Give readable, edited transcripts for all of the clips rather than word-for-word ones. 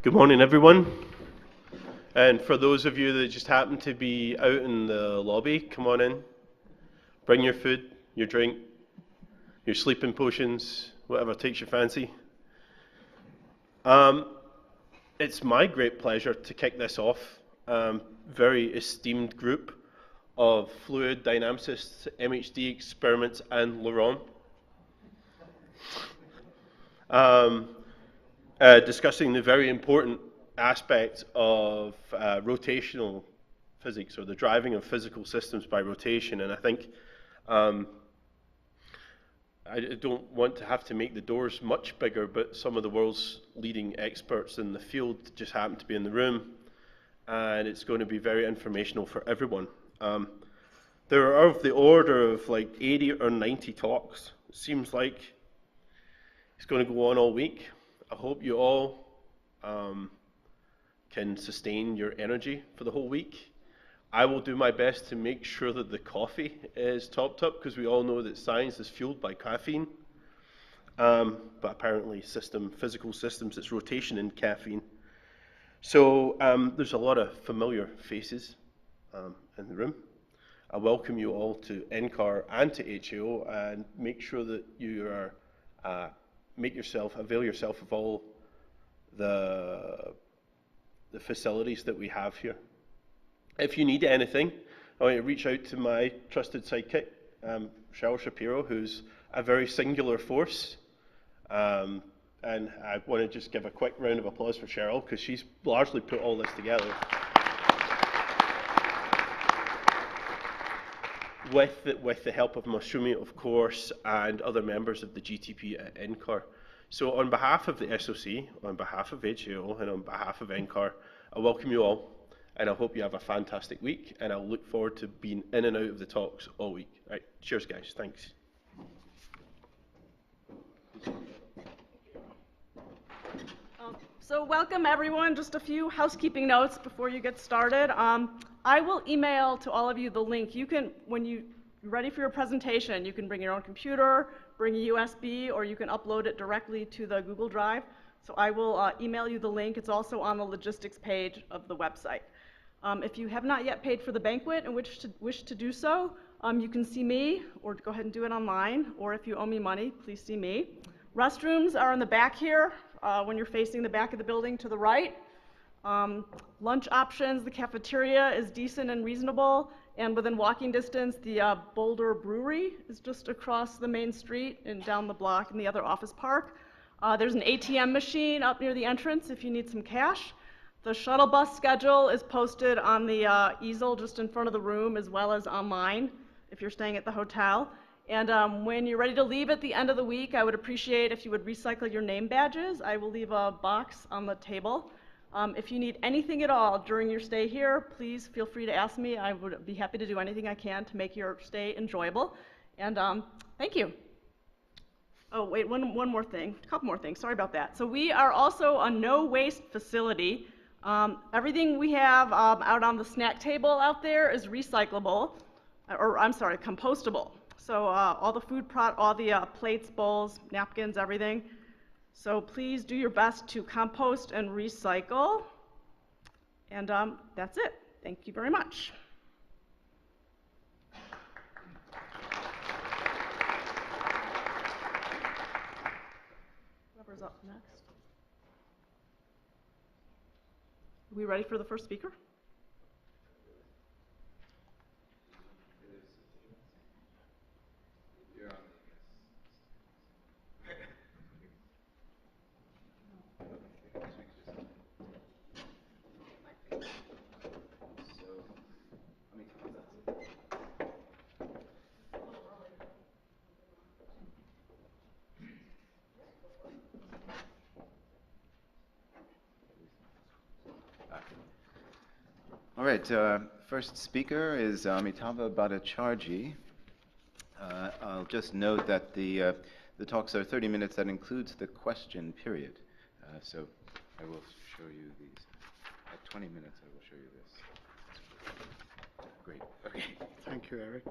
Good morning, everyone. And for those of you that just happen to be out in the lobby, come on in. Bring your food, your drink, your sleeping potions, whatever takes your fancy. It's my great pleasure to kick this off. Very esteemed group of fluid dynamicists, MHD experiments, and Laurent. Discussing the very important aspect of rotational physics, or the driving of physical systems by rotation. And I think I don't want to have to make the doors much bigger, but some of the world's leading experts in the field just happen to be in the room, and it's going to be very informational for everyone. There are of the order of like 80 or 90 talks. It seems like it's going to go on all week. I hope you all can sustain your energy for the whole week. I will do my best to make sure that the coffee is topped up, because we all know that science is fueled by caffeine. But apparently physical systems, it's rotation in caffeine. So there's a lot of familiar faces in the room. I welcome you all to NCAR and to HAO, and make sure that you are avail yourself of all the facilities that we have here. If you need anything, I want you to reach out to my trusted sidekick, Cheryl Shapiro, who's a very singular force. And I want to just give a quick round of applause for Cheryl, because she's largely put all this together. With the help of Masumi, of course, and other members of the GTP at NCAR. So on behalf of the SOC, on behalf of HAO, and on behalf of NCAR, I welcome you all, and I hope you have a fantastic week, and I'll look forward to being in and out of the talks all week. All right, cheers guys, thanks. So welcome everyone. Just a few housekeeping notes before you get started. I will email to all of you the link. You can, when you're ready for your presentation, you can bring your own computer, bring a USB, or you can upload it directly to the Google Drive. So I will email you the link. It's also on the logistics page of the website. If you have not yet paid for the banquet and wish to do so, you can see me, or go ahead and do it online, or if you owe me money, please see me. Restrooms are in the back here, when you're facing the back of the building to the right. Lunch options, the cafeteria is decent and reasonable, and within walking distance, the Boulder Brewery is just across the main street and down the block in the other office park. There's an ATM machine up near the entrance if you need some cash. The shuttle bus schedule is posted on the easel just in front of the room, as well as online if you're staying at the hotel. And when you're ready to leave at the end of the week, I would appreciate if you would recycle your name badges. I will leave a box on the table. If you need anything at all during your stay here, please feel free to ask me. I would be happy to do anything I can to make your stay enjoyable. And thank you. Oh, wait, one more thing, a couple more things, sorry about that. So we are also a no-waste facility. Everything we have out on the snack table out there is recyclable, or I'm sorry, compostable. So all the all the plates, bowls, napkins, everything. So please do your best to compost and recycle. And that's it. Thank you very much. Whoever's up next. Are we ready for the first speaker? All right, first speaker is Amitabha Bhattacharjee. I'll just note that the talks are 30 minutes. That includes the question period. So I will show you these. At 20 minutes, I will show you this. Great. Okay. Thank you, Eric.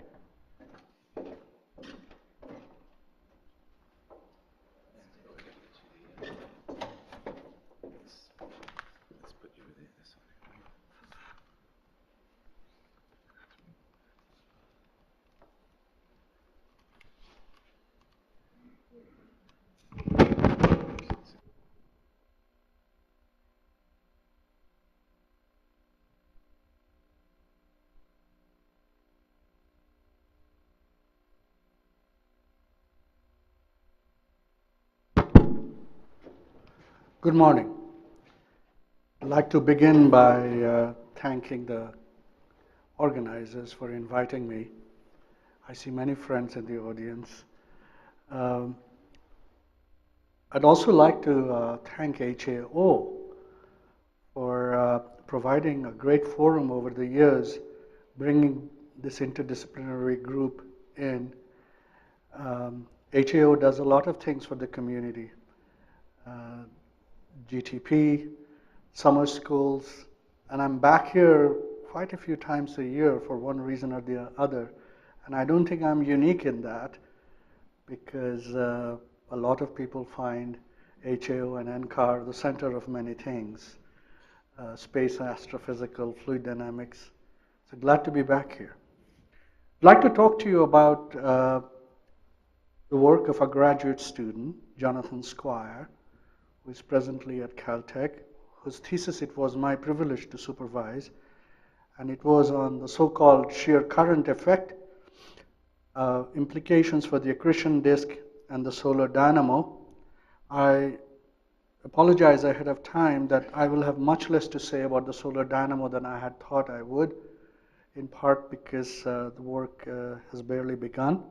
Good morning. I'd like to begin by thanking the organizers for inviting me. I see many friends in the audience. I'd also like to thank HAO for providing a great forum over the years, bringing this interdisciplinary group in. HAO does a lot of things for the community. GTP, summer schools, and I'm back here quite a few times a year for one reason or the other. And I don't think I'm unique in that, because a lot of people find HAO and NCAR the center of many things, space astrophysical, fluid dynamics. So glad to be back here. I'd like to talk to you about the work of a graduate student, Jonathan Squire, who is presently at Caltech, whose thesis it was my privilege to supervise, and it was on the so-called shear-current effect, implications for the accretion disk and the solar dynamo. I apologize ahead of time that I will have much less to say about the solar dynamo than I had thought I would, in part because the work has barely begun.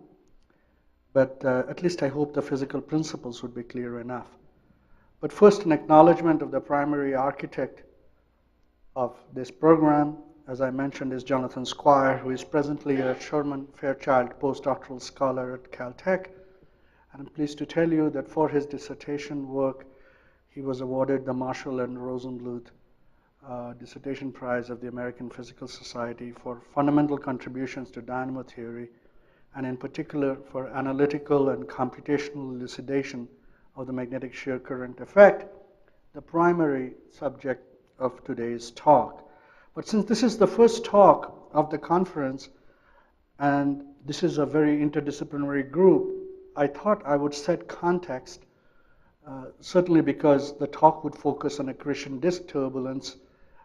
But at least I hope the physical principles would be clear enough. But first, an acknowledgement of the primary architect of this program, as I mentioned, is Jonathan Squire, who is presently a Sherman Fairchild postdoctoral scholar at Caltech. And I'm pleased to tell you that for his dissertation work, he was awarded the Marshall and Rosenbluth Dissertation Prize of the American Physical Society for fundamental contributions to dynamo theory, and in particular for analytical and computational elucidation of the magnetic shear current effect, the primary subject of today's talk. But since this is the first talk of the conference, and this is a very interdisciplinary group, I thought I would set context, certainly because the talk would focus on accretion disk turbulence,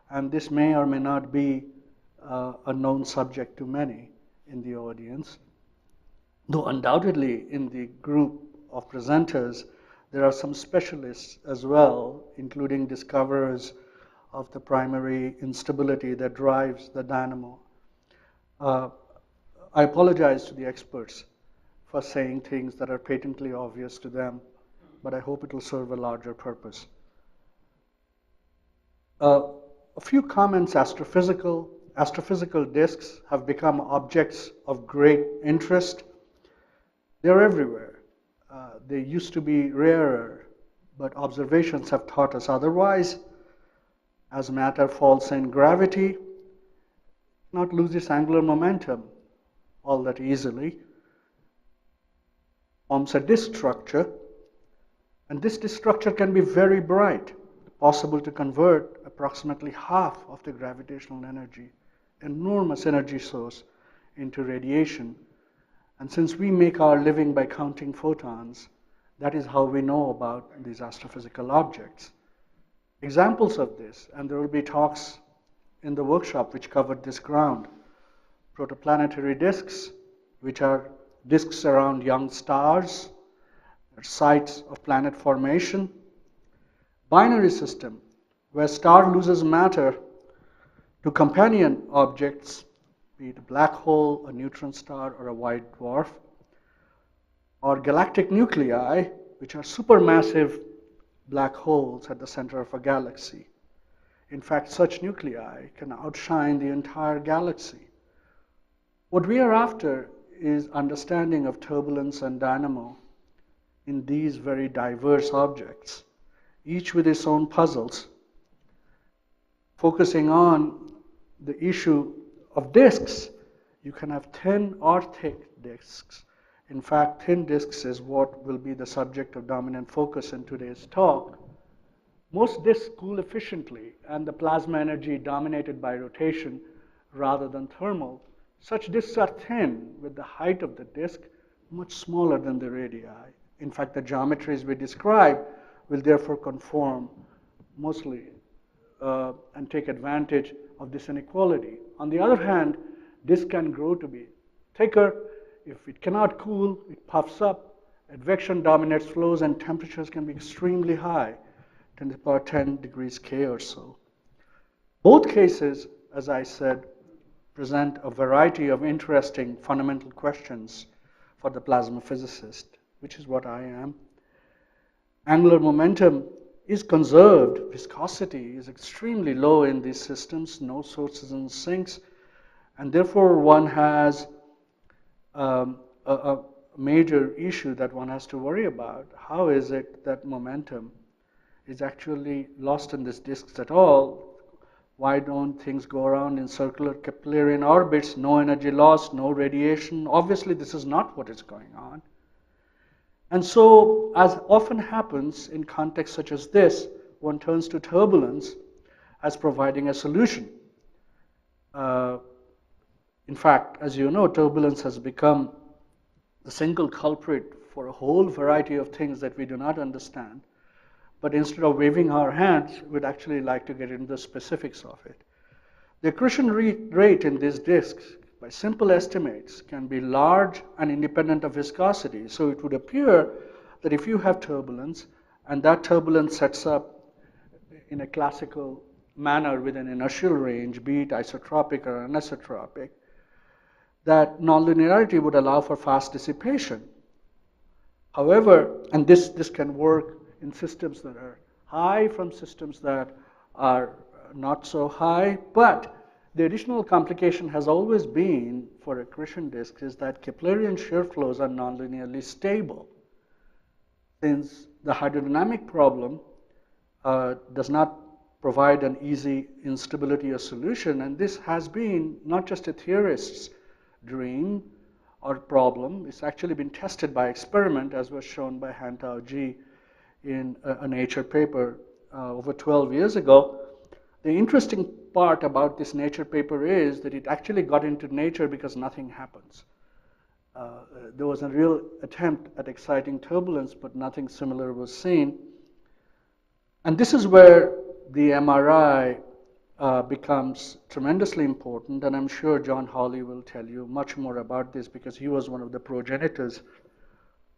and this may or may not be a known subject to many in the audience. Though undoubtedly in the group of presenters, there are some specialists as well, including discoverers of the primary instability that drives the dynamo. I apologize to the experts for saying things that are patently obvious to them, but I hope it will serve a larger purpose. A few comments. Astrophysical disks have become objects of great interest. They're everywhere. They used to be rarer, but observations have taught us otherwise. As matter falls in gravity, not lose its angular momentum all that easily, forms a disk structure, and this disk structure can be very bright, possible to convert approximately half of the gravitational energy, enormous energy source, into radiation. And since we make our living by counting photons, that is how we know about these astrophysical objects. Examples of this, and there will be talks in the workshop which covered this ground. Protoplanetary disks, which are disks around young stars, they're sites of planet formation. Binary system, where star loses matter to companion objects, be it a black hole, a neutron star, or a white dwarf. Or galactic nuclei, which are supermassive black holes at the center of a galaxy. In fact, such nuclei can outshine the entire galaxy. What we are after is understanding of turbulence and dynamo in these very diverse objects, each with its own puzzles. Focusing on the issue of disks, you can have thin or thick disks. In fact, thin disks is what will be the subject of dominant focus in today's talk. Most disks cool efficiently, and the plasma energy dominated by rotation rather than thermal. Such disks are thin, with the height of the disk much smaller than the radii. In fact, the geometries we describe will therefore conform mostly and take advantage of this inequality. On the other hand, disk can grow to be thicker. If it cannot cool, it puffs up. Advection dominates flows, and temperatures can be extremely high. 10 to the power 10 degrees K or so. Both cases, as I said, present a variety of interesting fundamental questions for the plasma physicist, which is what I am. Angular momentum is conserved. Viscosity is extremely low in these systems, no sources and sinks, and therefore one has a major issue that one has to worry about. How is it that momentum is actually lost in these disks at all? Why don't things go around in circular Keplerian orbits? No energy loss, no radiation. Obviously, this is not what is going on. And so, as often happens in contexts such as this, one turns to turbulence as providing a solution. In fact, as you know, turbulence has become the single culprit for a whole variety of things that we do not understand. But instead of waving our hands, we'd actually like to get into the specifics of it. The accretion rate in these disks, by simple estimates, can be large and independent of viscosity. So it would appear that if you have turbulence, and that turbulence sets up in a classical manner with an inertial range, be it isotropic or anisotropic, that nonlinearity would allow for fast dissipation. However, and this can work in systems that are high from systems that are not so high, but the additional complication has always been for accretion disks is that Keplerian shear flows are nonlinearly stable. Since the hydrodynamic problem does not provide an easy instability or solution, and this has been not just a theorist's dream or problem, it's actually been tested by experiment, as was shown by Han-Tao Ji in a Nature paper over 12 years ago. The interesting part about this Nature paper is that it actually got into Nature because nothing happens. There was a real attempt at exciting turbulence, but nothing similar was seen. And this is where the MRI becomes tremendously important, and I'm sure John Hawley will tell you much more about this because he was one of the progenitors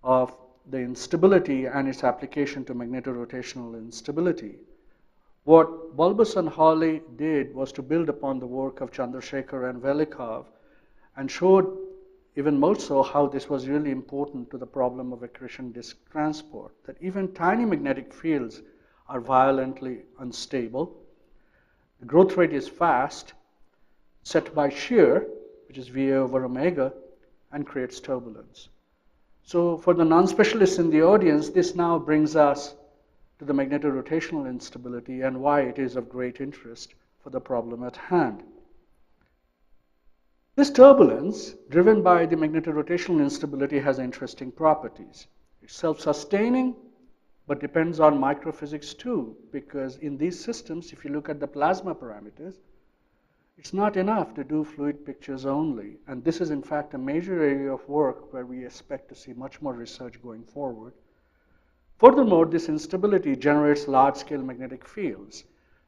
of the instability and its application to magnetorotational instability. What Bulbus and Hawley did was to build upon the work of Chandrasekhar and Velikov and showed even more so how this was really important to the problem of accretion disk transport, that even tiny magnetic fields are violently unstable. The growth rate is fast, set by shear, which is VA over omega, and creates turbulence. So for the non-specialists in the audience, this now brings us to the magnetorotational instability and why it is of great interest for the problem at hand. This turbulence, driven by the magnetorotational instability, has interesting properties. It's self-sustaining, but depends on microphysics too, because in these systems, if you look at the plasma parameters, it's not enough to do fluid pictures only. And this is, in fact, a major area of work where we expect to see much more research going forward. Furthermore, this instability generates large-scale magnetic fields.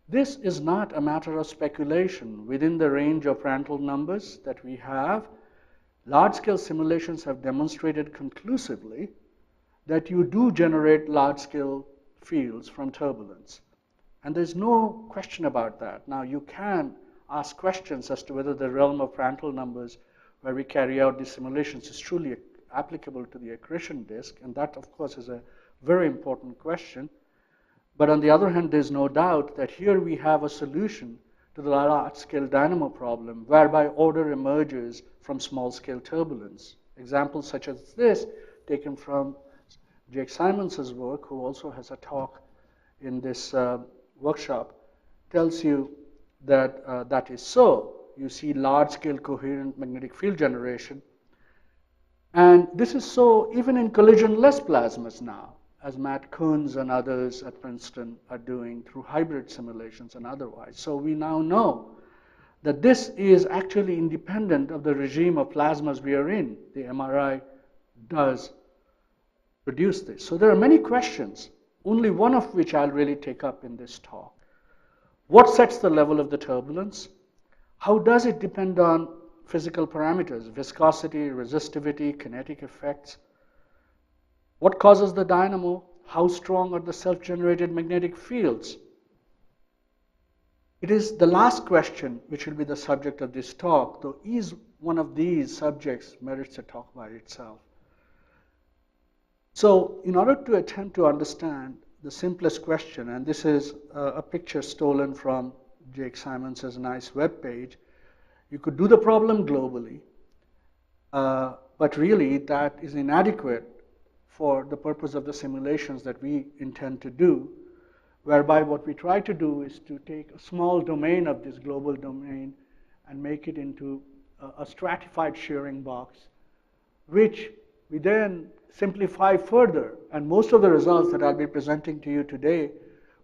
This is not a matter of speculation. Within the range of Prandtl numbers that we have, large-scale simulations have demonstrated conclusively that you do generate large-scale fields from turbulence. And there's no question about that. Now, you can ask questions as to whether the realm of Prandtl numbers where we carry out these simulations is truly applicable to the accretion disk, and that, of course, is a very important question. But on the other hand, there's no doubt that here we have a solution to the large-scale dynamo problem, whereby order emerges from small-scale turbulence. Examples such as this, taken from Jake Simons's work, who also has a talk in this workshop, tells you that that is so. You see large-scale coherent magnetic field generation. And this is so even in collision-less plasmas now, as Matt Coons and others at Princeton are doing through hybrid simulations and otherwise. So we now know that this is actually independent of the regime of plasmas we are in. The MRI does produce this. So there are many questions, only one of which I'll really take up in this talk. What sets the level of the turbulence? How does it depend on physical parameters, viscosity, resistivity, kinetic effects? What causes the dynamo? how strong are the self-generated magnetic fields? It is the last question which will be the subject of this talk, though each one of these subjects merits a talk by itself. So in order to attempt to understand the simplest question, and this is a picture stolen from Jake Simons' nice web page, you could do the problem globally, but really that is inadequate for the purpose of the simulations that we intend to do, whereby what we try to do is to take a small domain of this global domain and make it into a stratified shearing box, which we then simplify further. And most of the results that I'll be presenting to you today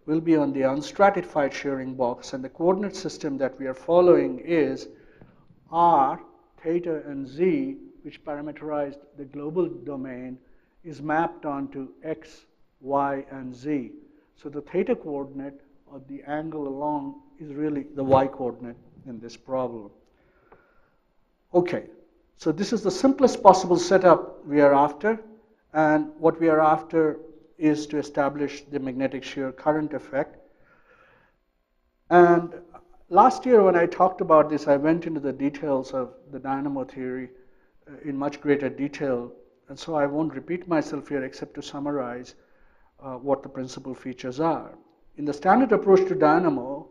will be on the unstratified shearing box. And the coordinate system that we are following is R, theta, and Z, which parameterized the global domain, is mapped onto X, Y, and Z. So the theta coordinate, or the angle along, is really the Y coordinate in this problem. Okay, so this is the simplest possible setup we are after. And what we are after is to establish the magnetic shear current effect. And last year when I talked about this, I went into the details of the dynamo theory in much greater detail. And so I won't repeat myself here except to summarize what the principal features are. In the standard approach to dynamo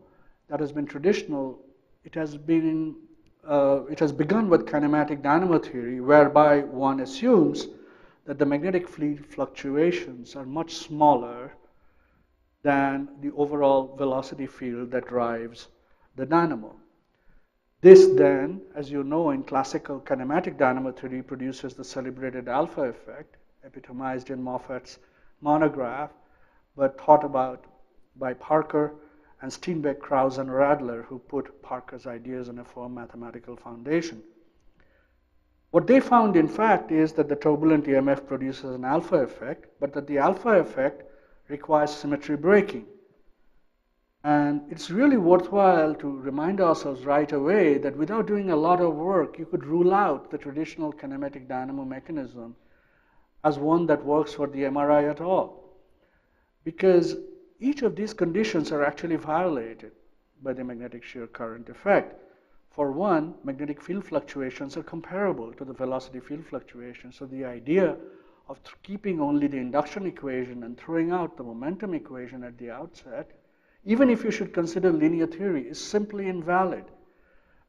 that has been traditional, it has begun with kinematic dynamo theory, whereby one assumes that the magnetic field fluctuations are much smaller than the overall velocity field that drives the dynamo. This then, as you know, in classical kinematic dynamo theory, produces the celebrated alpha effect, epitomized in Moffat's monograph, but thought about by Parker and Steenbeck, Krauss, and Radler, who put Parker's ideas on a firm mathematical foundation. What they found, in fact, is that the turbulent EMF produces an alpha effect, but that the alpha effect requires symmetry breaking. And it's really worthwhile to remind ourselves right away that without doing a lot of work, you could rule out the traditional kinematic dynamo mechanism as one that works for the MRI at all. Because each of these conditions are actually violated by the magnetic shear current effect. For one, magnetic field fluctuations are comparable to the velocity field fluctuations. So the idea of keeping only the induction equation and throwing out the momentum equation at the outset, even if you should consider linear theory, is simply invalid.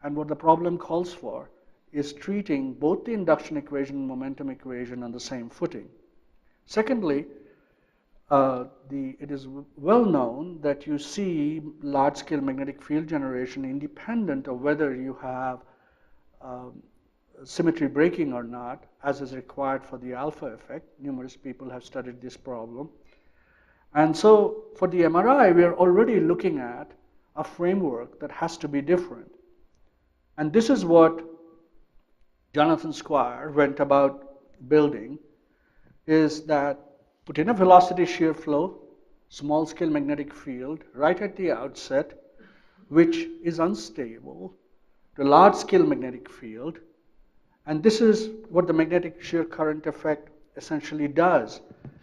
And what the problem calls for is treating both the induction equation and momentum equation on the same footing. Secondly, it is well known that you see large-scale magnetic field generation independent of whether you have symmetry breaking or not, as is required for the alpha effect. Numerous people have studied this problem. And so for the MRI, we are already looking at a framework that has to be different. And this is what Jonathan Squire went about building, is that put in a velocity shear flow, small scale magnetic field right at the outset, which is unstable, to large scale magnetic field. And this is what the magnetic shear current effect essentially does,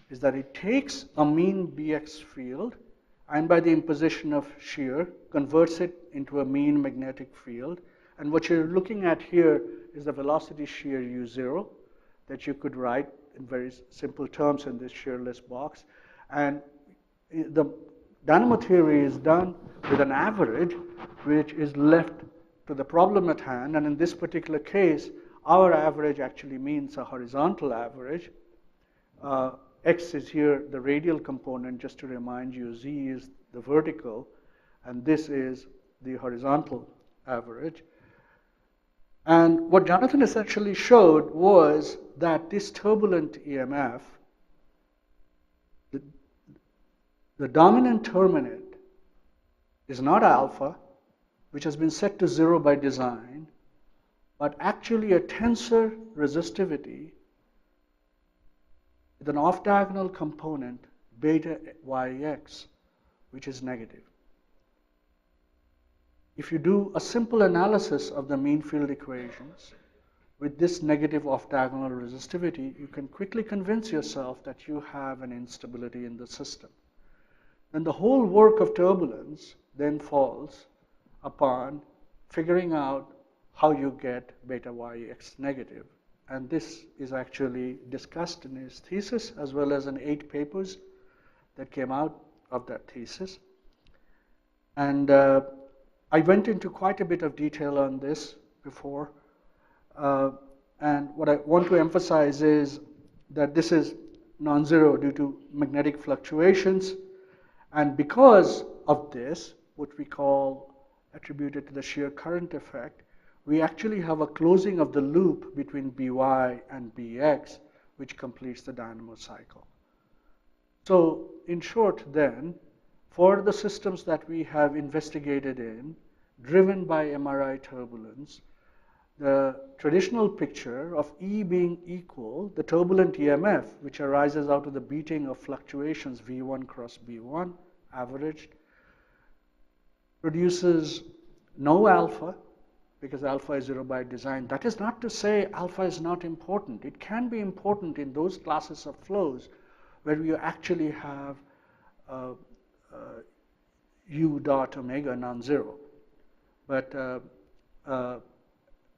is that it takes a mean BX field and by the imposition of shear, converts it into a mean magnetic field. And what you're looking at here is the velocity shear U0 that you could write in very simple terms in this shearless box. And the dynamo theory is done with an average which is left to the problem at hand. And in this particular case, our average actually means a horizontal average. X is here the radial component, just to remind you. Z is the vertical, and this is the horizontal average. And what Jonathan essentially showed was that this turbulent EMF, the dominant terminant is not alpha, which has been set to 0 by design, but actually a tensor resistivity with an off-diagonal component, beta YX, which is negative. If you do a simple analysis of the mean field equations, with this negative off-diagonal resistivity, you can quickly convince yourself that you have an instability in the system. And the whole work of turbulence then falls upon figuring out how you get beta YX negative. And this is actually discussed in his thesis, as well as in 8 papers that came out of that thesis. And I went into quite a bit of detail on this before. And what I want to emphasize is that this is non-zero due to magnetic fluctuations. And because of this, which we call attributed to the shear current effect, we actually have a closing of the loop between By and Bx, which completes the dynamo cycle. So in short then, for the systems that we have investigated in, driven by MRI turbulence, the traditional picture of E being equal, the turbulent EMF, which arises out of the beating of fluctuations V1 cross B1, averaged, produces no alpha, because alpha is 0 by design. That is not to say alpha is not important. It can be important in those classes of flows where you actually have U dot omega non-zero. But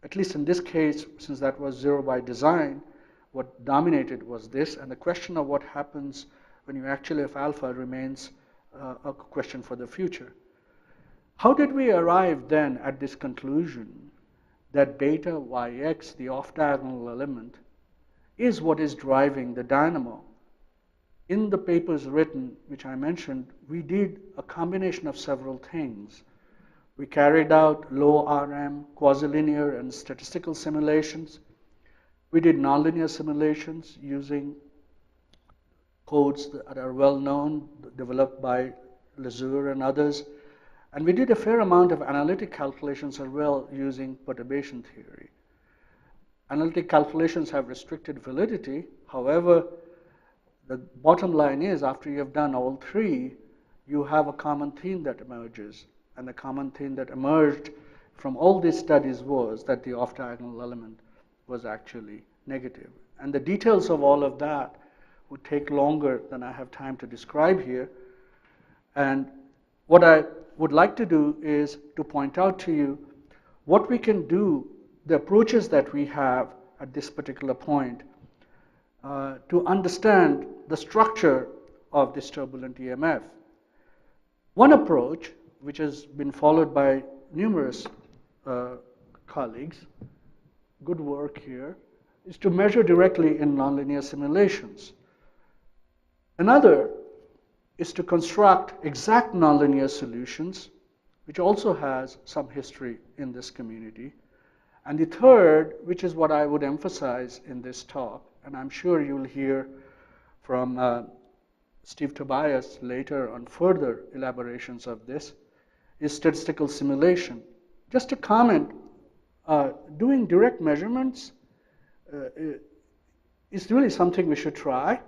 at least in this case, since that was 0 by design, what dominated was this, and the question of what happens when you actually have alpha remains a question for the future. How did we arrive then at this conclusion that beta YX, the off-diagonal element, is what is driving the dynamo? In the papers written, which I mentioned, we did a combination of several things. We carried out low RM, quasi-linear, and statistical simulations. We did nonlinear simulations using codes that are well known, developed by Lazure and others. And we did a fair amount of analytic calculations as well using perturbation theory. Analytic calculations have restricted validity. However, the bottom line is, after you have done all 3, you have a common theme that emerges. And the common theme that emerged from all these studies was that the off-diagonal element was actually negative. And the details of all of that would take longer than I have time to describe here. And what I would like to do is to point out to you what we can do, the approaches that we have at this particular point to understand the structure of this turbulent EMF. One approach, which has been followed by numerous colleagues, good work here, is to measure directly in nonlinear simulations. Another is to construct exact nonlinear solutions, which also has some history in this community. And the third, which is what I would emphasize in this talk, and I'm sure you'll hear from Steve Tobias later on further elaborations of this, is statistical simulation. Just to comment, doing direct measurements is really something we should try.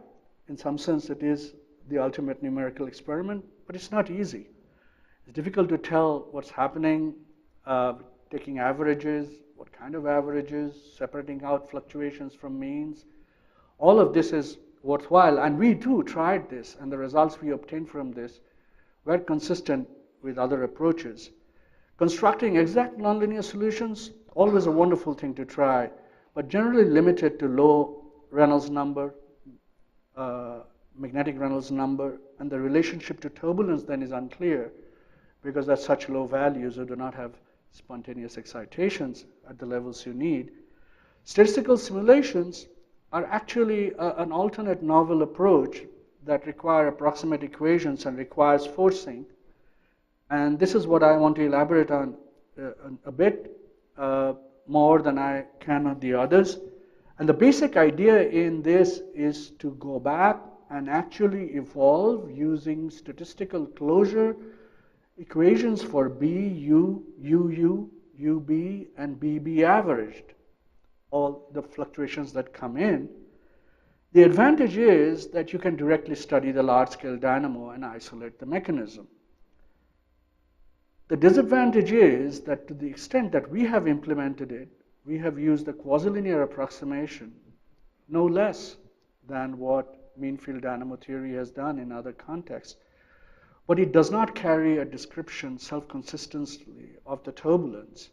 In some sense, it is the ultimate numerical experiment, but it's not easy. It's difficult to tell what's happening, taking averages, what kind of averages, separating out fluctuations from means. All of this is worthwhile, and we too tried this, and the results we obtained from this were consistent with other approaches. Constructing exact nonlinear solutions, always a wonderful thing to try, but generally limited to low Reynolds number, magnetic Reynolds number, and the relationship to turbulence then is unclear because at such low values you do not have spontaneous excitations at the levels you need. Statistical simulations are actually an alternate novel approach that require approximate equations and requires forcing. And this is what I want to elaborate on a bit more than I can on the others. And the basic idea in this is to go back and actually evolve using statistical closure equations for B, U, UU, UB, and BB averaged, all the fluctuations that come in. The advantage is that you can directly study the large-scale dynamo and isolate the mechanism. The disadvantage is that to the extent that we have implemented it, we have used a quasi-linear approximation, no less than what mean field dynamo theory has done in other contexts. But it does not carry a description self-consistently of the turbulence,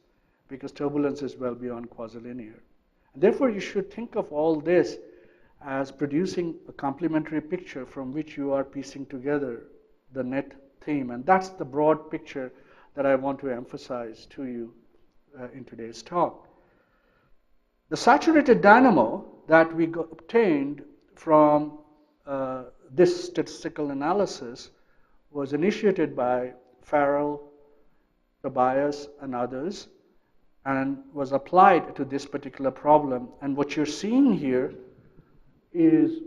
because turbulence is well beyond quasi-linear. Therefore, you should think of all this as producing a complementary picture from which you are piecing together the net theme. And that's the broad picture that I want to emphasize to you in today's talk. The saturated dynamo that we obtained from this statistical analysis was initiated by Farrell, Tobias, and others, and was applied to this particular problem. And what you're seeing here is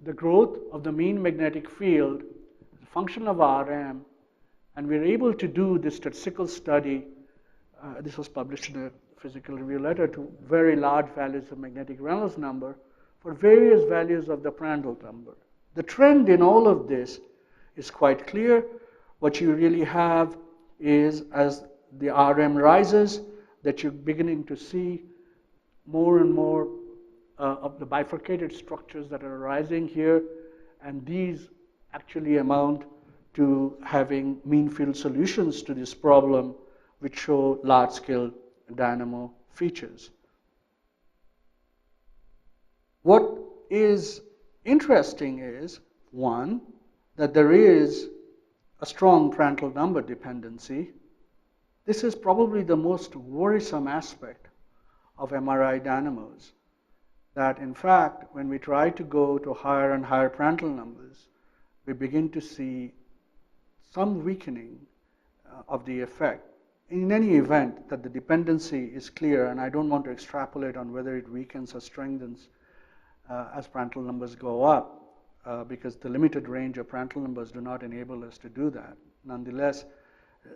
the growth of the mean magnetic field, a function of Rm, and we're able to do this statistical study. This was published in a Physical Review letter to very large values of magnetic Reynolds number for various values of the Prandtl number. The trend in all of this is quite clear. What you really have is, as the Rm rises, that you're beginning to see more and more of the bifurcated structures that are arising here, and these actually amount to having mean field solutions to this problem, which show large-scale dynamo features. What is interesting is, one, that there is a strong Prandtl number dependency. This is probably the most worrisome aspect of MRI dynamos, that in fact, when we try to go to higher and higher Prandtl numbers, we begin to see some weakening of the effect. In any event, that the dependency is clear, and I don't want to extrapolate on whether it weakens or strengthens as Prandtl numbers go up, because the limited range of Prandtl numbers do not enable us to do that. Nonetheless,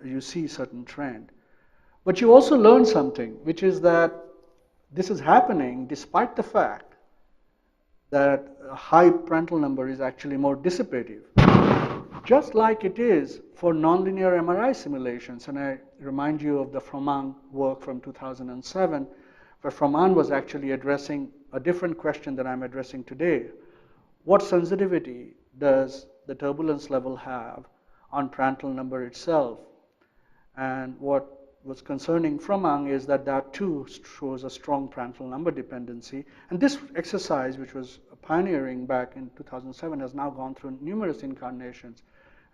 you see certain trend. But you also learn something, which is that this is happening despite the fact that a high Prandtl number is actually more dissipative, just like it is for nonlinear MRI simulations. And I remind you of the Froment work from 2007, where Froment was actually addressing a different question that I'm addressing today. What sensitivity does the turbulence level have on Prandtl number itself? And what was concerning Froment is that that too shows a strong Prandtl number dependency. And this exercise, which was pioneering back in 2007, has now gone through numerous incarnations.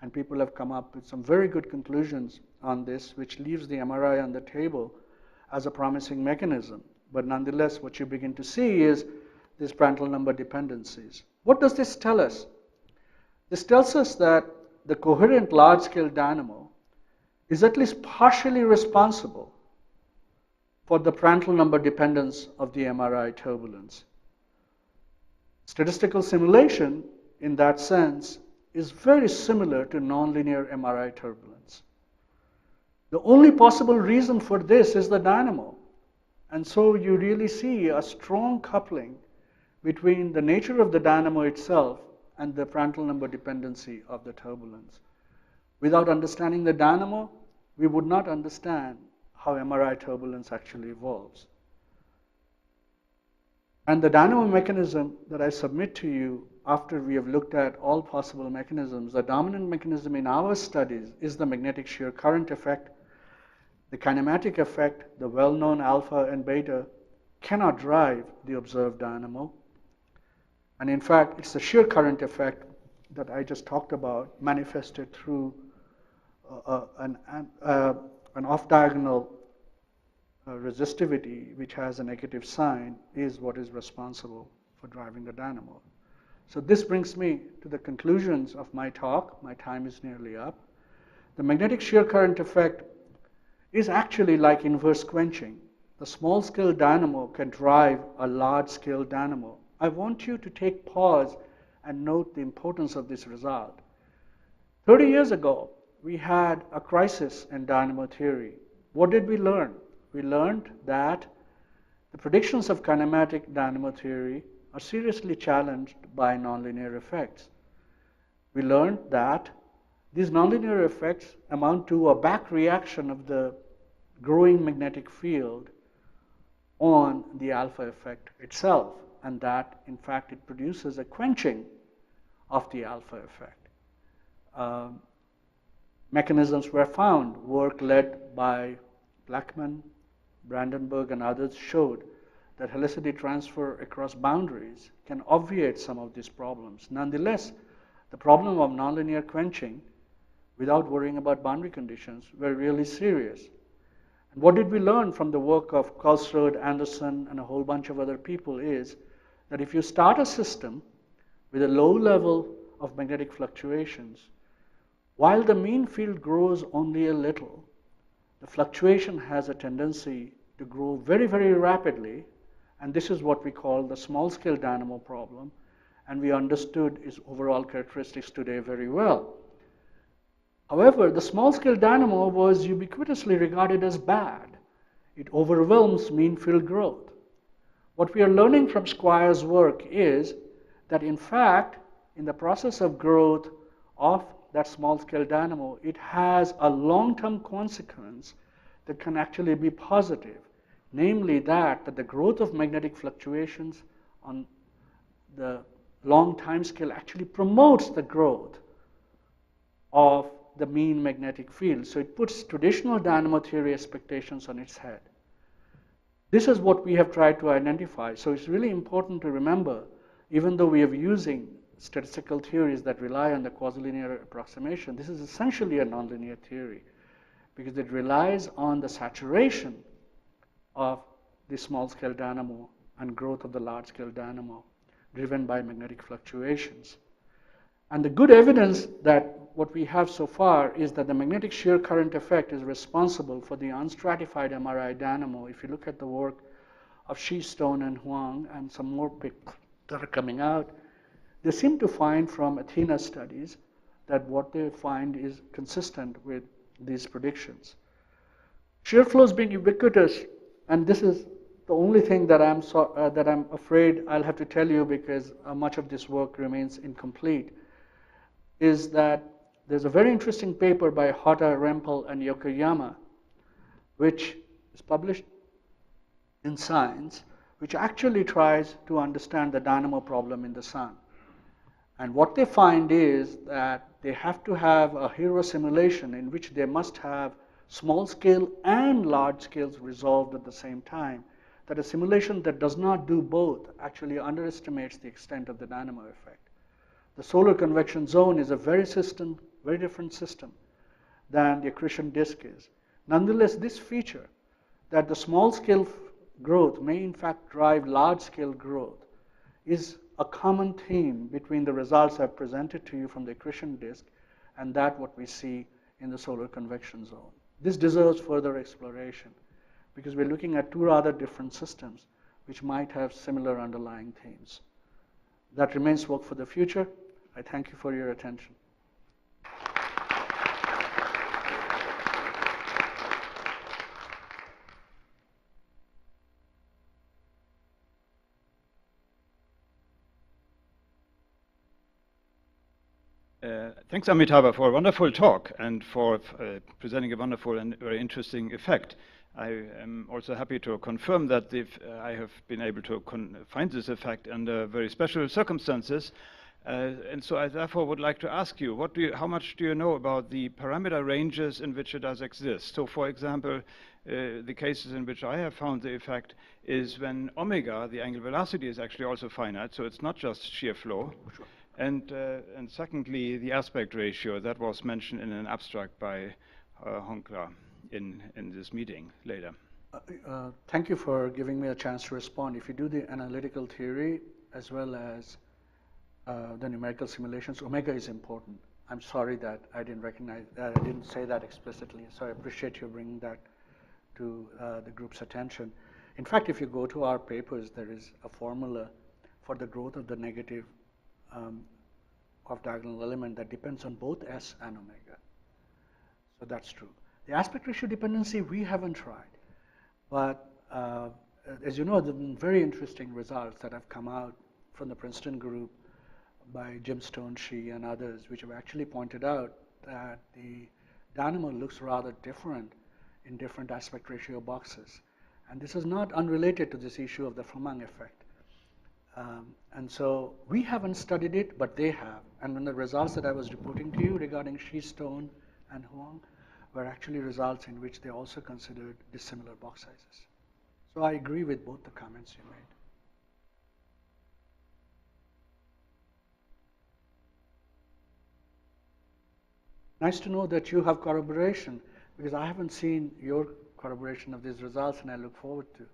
And people have come up with some very good conclusions on this, which leaves the MRI on the table as a promising mechanism. But nonetheless, what you begin to see is these Prandtl number dependencies. What does this tell us? This tells us that the coherent large-scale dynamo is at least partially responsible for the Prandtl number dependence of the MRI turbulence. Statistical simulation, in that sense, is very similar to nonlinear MRI turbulence. The only possible reason for this is the dynamo. And so you really see a strong coupling between the nature of the dynamo itself and the Prandtl number dependency of the turbulence. Without understanding the dynamo, we would not understand how MRI turbulence actually evolves. And the dynamo mechanism that I submit to you after we have looked at all possible mechanisms, the dominant mechanism in our studies is the magnetic shear current effect. The kinematic effect, the well-known alpha and beta, cannot drive the observed dynamo. And in fact, it's the shear current effect that I just talked about, manifested through an off-diagonal resistivity, which has a negative sign, is what is responsible for driving the dynamo. So this brings me to the conclusions of my talk. My time is nearly up. The magnetic shear current effect is actually like inverse quenching. The small-scale dynamo can drive a large-scale dynamo. I want you to take pause and note the importance of this result. 30 years ago, we had a crisis in dynamo theory. What did we learn? We learned that the predictions of kinematic dynamo theory are seriously challenged by nonlinear effects. We learned that these nonlinear effects amount to a back reaction of the growing magnetic field on the alpha effect itself, and that, in fact, it produces a quenching of the alpha effect. Mechanisms were found. Work led by Blackman, Brandenburg, and others showed that helicity transfer across boundaries can obviate some of these problems. Nonetheless, the problem of nonlinear quenching without worrying about boundary conditions were really serious. And what did we learn from the work of Karlsrud, Anderson, and a whole bunch of other people is that if you start a system with a low level of magnetic fluctuations, while the mean field grows only a little, the fluctuation has a tendency to grow very, very rapidly, and this is what we call the small-scale dynamo problem, and we understood its overall characteristics today very well. However, the small-scale dynamo was ubiquitously regarded as bad. It overwhelms mean field growth. What we are learning from Squire's work is that, in fact, in the process of growth of that small-scale dynamo, it has a long-term consequence that can actually be positive, namely that the growth of magnetic fluctuations on the long time scale actually promotes the growth of the mean magnetic field. So it puts traditional dynamo theory expectations on its head. This is what we have tried to identify. So it's really important to remember, even though we are using statistical theories that rely on the quasi-linear approximation, this is essentially a nonlinear theory because it relies on the saturation of the small-scale dynamo and growth of the large-scale dynamo driven by magnetic fluctuations. And the good evidence that what we have so far is that the magnetic shear current effect is responsible for the unstratified MRI dynamo. If you look at the work of Shi, Stone, and Huang, and some more papers that are coming out, they seem to find from Athena studies that what they find is consistent with these predictions. Shear flows being ubiquitous, and this is the only thing that I'm afraid I'll have to tell you because much of this work remains incomplete, is that there's a very interesting paper by Hotta, Rempel, and Yokoyama, which is published in Science, which actually tries to understand the dynamo problem in the sun. And what they find is that they have to have a HAO simulation in which they must have small scale and large scales resolved at the same time. That a simulation that does not do both actually underestimates the extent of the dynamo effect. The solar convection zone is a very different system than the accretion disk is. Nonetheless, this feature that the small scale growth may in fact drive large scale growth is a common theme between the results I've presented to you from the accretion disk and that what we see in the solar convection zone. This deserves further exploration because we're looking at two rather different systems which might have similar underlying themes. That remains work for the future. I thank you for your attention. Thanks, Amitabha, for a wonderful talk and for presenting a wonderful and very interesting effect. I am also happy to confirm that I have been able to find this effect under very special circumstances. And so I therefore would like to ask you, how much do you know about the parameter ranges in which it does exist? So for example, the cases in which I have found the effect is when omega, the angular velocity, is actually also finite, so it's not just shear flow. Sure. And secondly, the aspect ratio that was mentioned in an abstract by Honkla in this meeting later. Thank you for giving me a chance to respond. If you do the analytical theory as well as the numerical simulations, omega is important. I'm sorry that I didn't say that explicitly, so I appreciate you bringing that to the group's attention. In fact, if you go to our papers, there is a formula for the growth of the negative off-diagonal element that depends on both S and omega. So that's true. The aspect ratio dependency we haven't tried, but as you know, there have been very interesting results that have come out from the Princeton group by Jim Stone, Shi, and others, which have actually pointed out that the dynamo looks rather different in different aspect ratio boxes. And this is not unrelated to this issue of the Froment effect. And so we haven't studied it, but they have. And when the results that I was reporting to you regarding Stone and Huang were actually results in which they also considered dissimilar box sizes. So I agree with both the comments you made. Nice to know that you have corroboration, because I haven't seen your corroboration of these results, and I look forward to.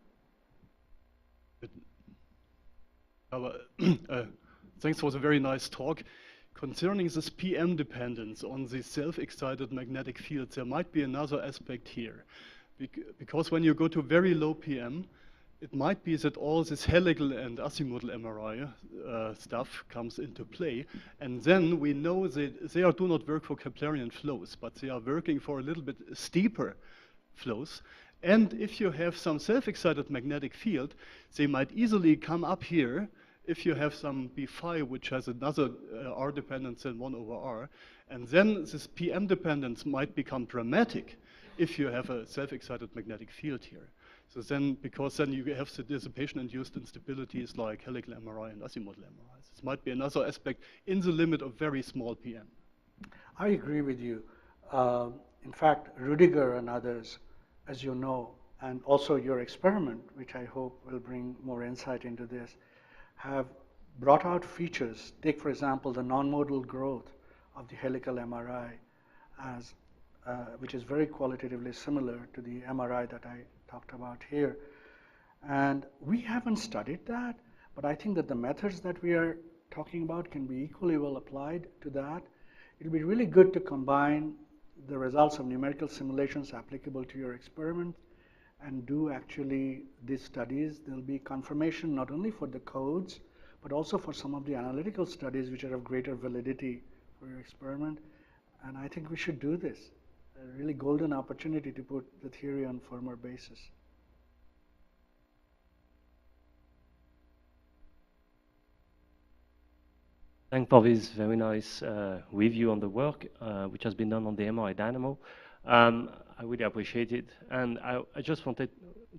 Thanks for the very nice talk. Concerning this PM dependence on the self-excited magnetic fields, there might be another aspect here. Because when you go to very low PM, it might be that all this helical and azimuthal MRI stuff comes into play. And then we know that they do not work for Keplerian flows, but they are working for a little bit steeper flows. And if you have some self-excited magnetic field, they might easily come up here if you have some B phi, which has another R dependence than 1 over R. And then this PM dependence might become dramatic if you have a self-excited magnetic field here. So then, because then you have the dissipation-induced instabilities like helical MRI and azimuthal MRIs. This might be another aspect in the limit of very small PM. I agree with you. In fact, Rudiger and others, as you know, and also your experiment, which I hope will bring more insight into this, have brought out features. Take, for example, the non-modal growth of the helical MRI, as, which is very qualitatively similar to the MRI that I talked about here. And we haven't studied that, but I think that the methods that we are talking about can be equally well applied to that. It'll be really good to combine the results of numerical simulations applicable to your experiment and do actually these studies. There'll be confirmation not only for the codes, but also for some of the analytical studies which are of greater validity for your experiment. And I think we should do this. A really golden opportunity to put the theory on firmer basis. Thanks for this very nice review on the work which has been done on the MRI dynamo. I really appreciate it. And I just wanted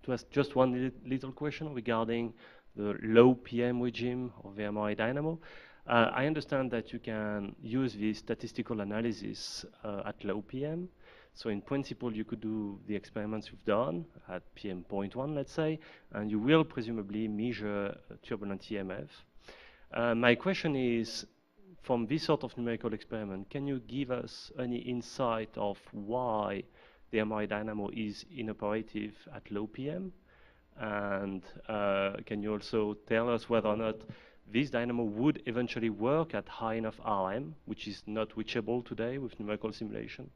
to ask just one little question regarding the low PM regime of the MRI dynamo. I understand that you can use the statistical analysis at low PM. So in principle, you could do the experiments you've done at PM 0.1, let's say, and you will presumably measure turbulent EMF. My question is, from this sort of numerical experiment, can you give us any insight of why the MRI dynamo is inoperative at low PM? And can you also tell us whether or not this dynamo would eventually work at high enough RM, which is not reachable today with numerical simulation?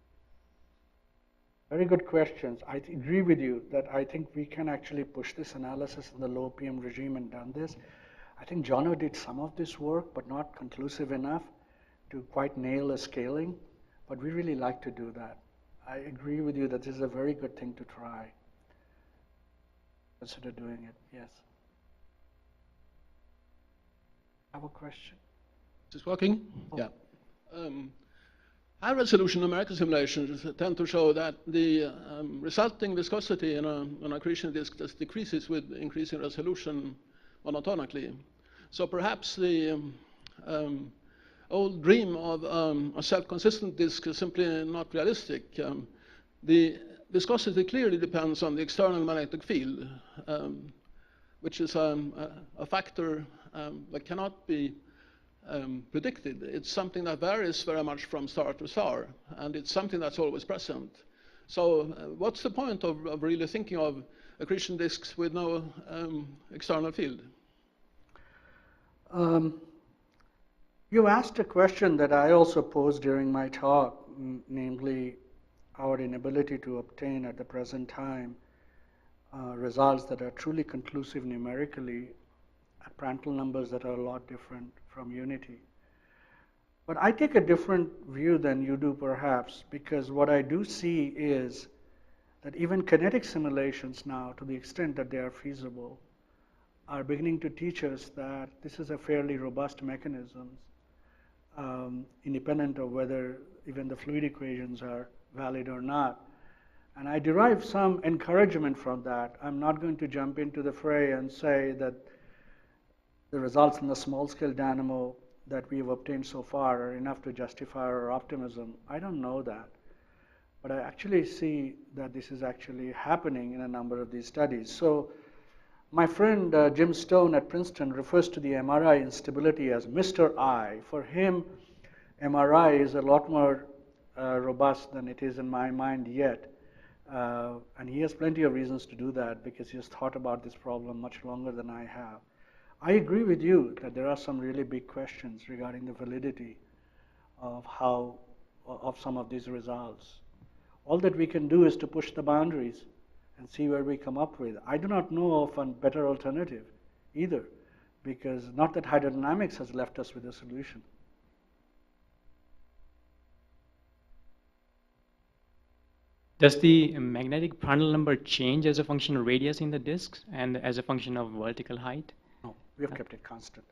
Very good questions. I agree with you that I think we can actually push this analysis in the low PM regime and done this. I think Jono did some of this work, but not conclusive enough to quite nail a scaling. But we really like to do that. I agree with you that this is a very good thing to try. Consider doing it, yes. I have a question. Is this working? Oh. Yeah. High resolution numerical simulations tend to show that the resulting viscosity in an accretion disk just decreases with increasing resolution monotonically. So perhaps the old dream of a self-consistent disk is simply not realistic. The viscosity clearly depends on the external magnetic field, which is a factor that cannot be predicted. It's something that varies very much from star to star, and it's something that's always present. So what's the point of really thinking of accretion disks with no external field? You asked a question that I also posed during my talk, namely our inability to obtain at the present time results that are truly conclusive numerically at Prandtl numbers that are a lot different from unity. But I take a different view than you do perhaps, because what I do see is that even kinetic simulations now, to the extent that they are feasible, are beginning to teach us that this is a fairly robust mechanism, independent of whether even the fluid equations are valid or not. And I derive some encouragement from that. I'm not going to jump into the fray and say that the results in the small-scale dynamo that we've obtained so far are enough to justify our optimism. I don't know that. But I actually see that this is actually happening in a number of these studies. So my friend Jim Stone at Princeton refers to the MRI instability as Mr. I. For him, MRI is a lot more robust than it is in my mind yet. And he has plenty of reasons to do that because he has thought about this problem much longer than I have. I agree with you that there are some really big questions regarding the validity of some of these results. All that we can do is to push the boundaries and see where we come up with. I do not know of a better alternative either, because not that hydrodynamics has left us with a solution. Does the magnetic Prandtl number change as a function of radius in the disks and as a function of vertical height? No, we have kept it constant.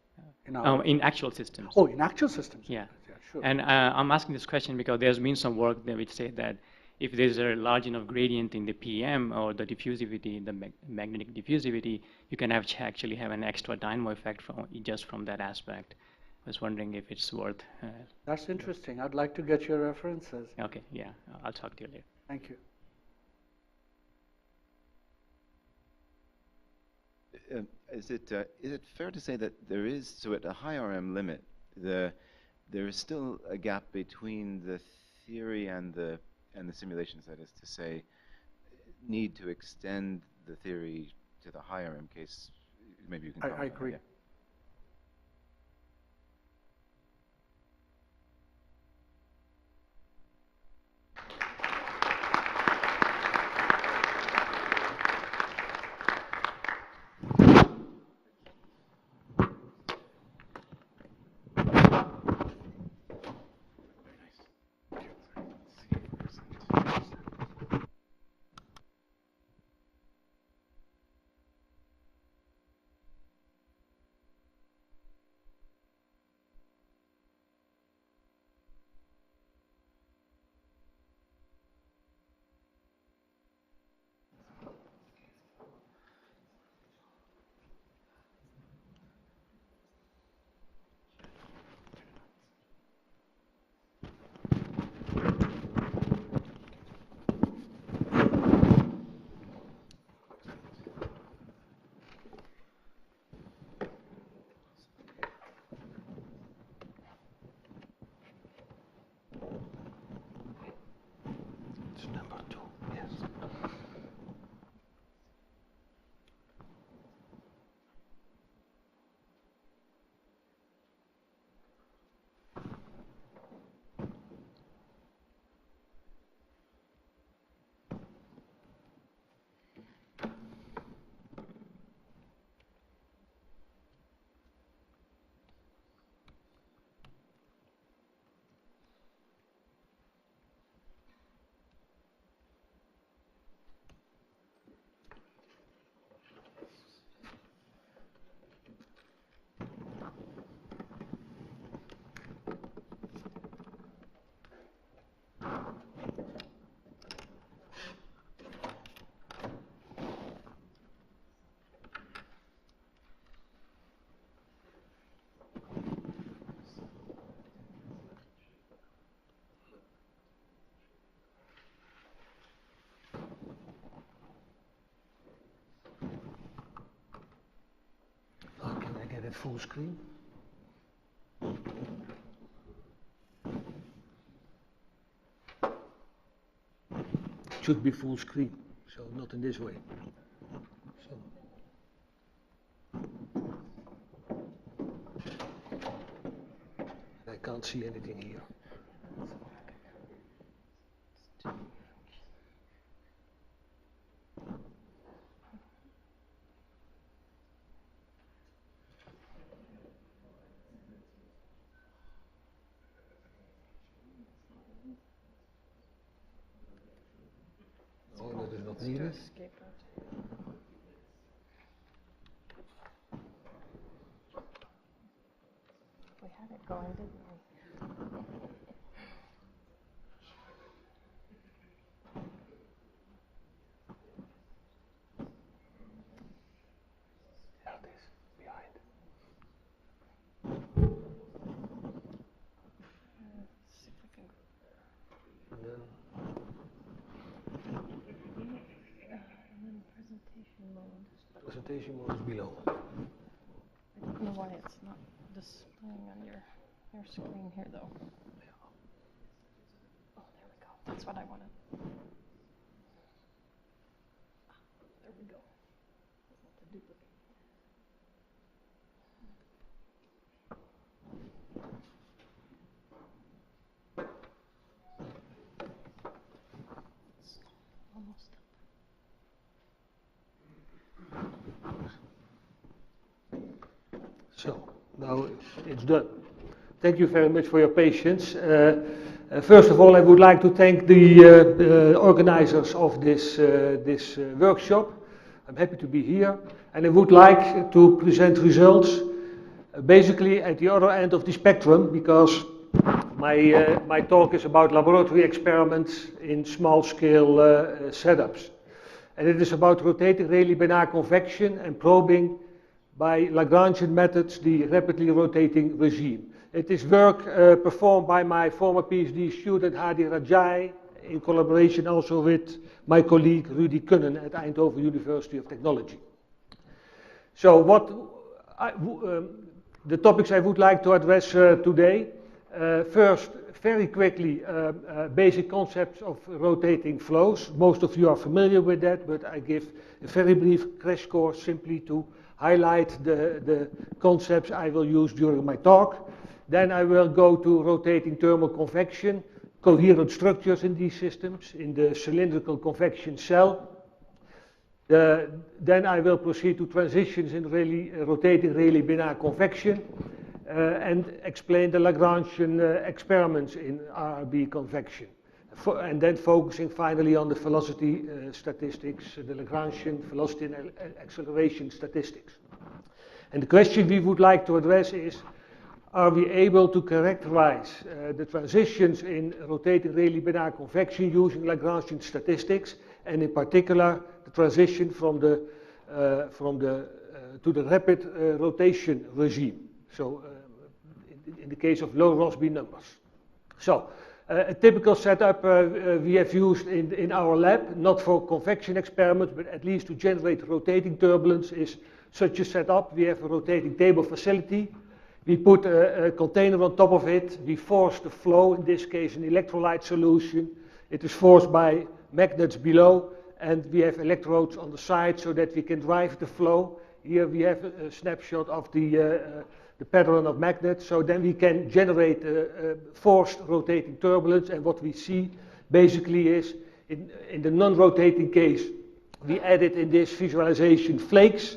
In actual systems? Oh, in actual systems? Yeah. Yeah, sure. And I'm asking this question because there's been some work that which say that if there's a large enough gradient in the PM or the diffusivity, the magnetic diffusivity, you can actually have an extra dynamo effect just from that aspect. I was wondering if it's worth. That's interesting. I'd like to get your references. Okay, yeah, I'll talk to you later. Thank you. Is it fair to say that there is, so at a high RM limit, there is still a gap between the theory and the simulations, that is to say, need to extend the theory to the high RM case? Maybe you can comment I agree. on that. Full screen. It should be full screen, so not in this way. So. I can't see anything here. Oh, that is not needed. We had it going, didn't we? Decimal is below. I don't know why it's not displaying on your screen here, though. Oh, there we go. That's what I wanted. There we go. To duplicate. It's almost done. So, now it's done. Thank you very much for your patience. First of all, I would like to thank the organizers of this workshop. I'm happy to be here, and I would like to present results basically at the other end of the spectrum, because my talk is about laboratory experiments in small-scale setups. And it is about rotating Rayleigh-Bénard convection and probing by Lagrangian methods the rapidly rotating regime. It is work performed by my former PhD student Hadi Rajai, in collaboration also with my colleague Rudy Kunnen at Eindhoven University of Technology. So the topics I would like to address today. First, very quickly, basic concepts of rotating flows. Most of you are familiar with that, but I give a very brief crash course simply to highlight the concepts I will use during my talk. Then I will go to rotating thermal convection, coherent structures in these systems, in the cylindrical convection cell. Then I will proceed to transitions in rotating Rayleigh-Bénard convection and explain the Lagrangian experiments in RRB convection. And then focusing finally on the velocity statistics, the Lagrangian velocity and acceleration statistics. And the question we would like to address is, are we able to characterize the transitions in rotating Rayleigh-Bénard convection using Lagrangian statistics, and in particular the transition to the rapid rotation regime, so in the case of low Rossby numbers. So a typical setup we have used in our lab, not for convection experiments, but at least to generate rotating turbulence, is such a setup. We have a rotating table facility. We put a container on top of it. We force the flow, in this case an electrolyte solution. It is forced by magnets below, and we have electrodes on the side so that we can drive the flow. Here we have a snapshot of the pattern of magnets, so then we can generate forced rotating turbulence. And what we see basically is, in the non-rotating case, we added in this visualization flakes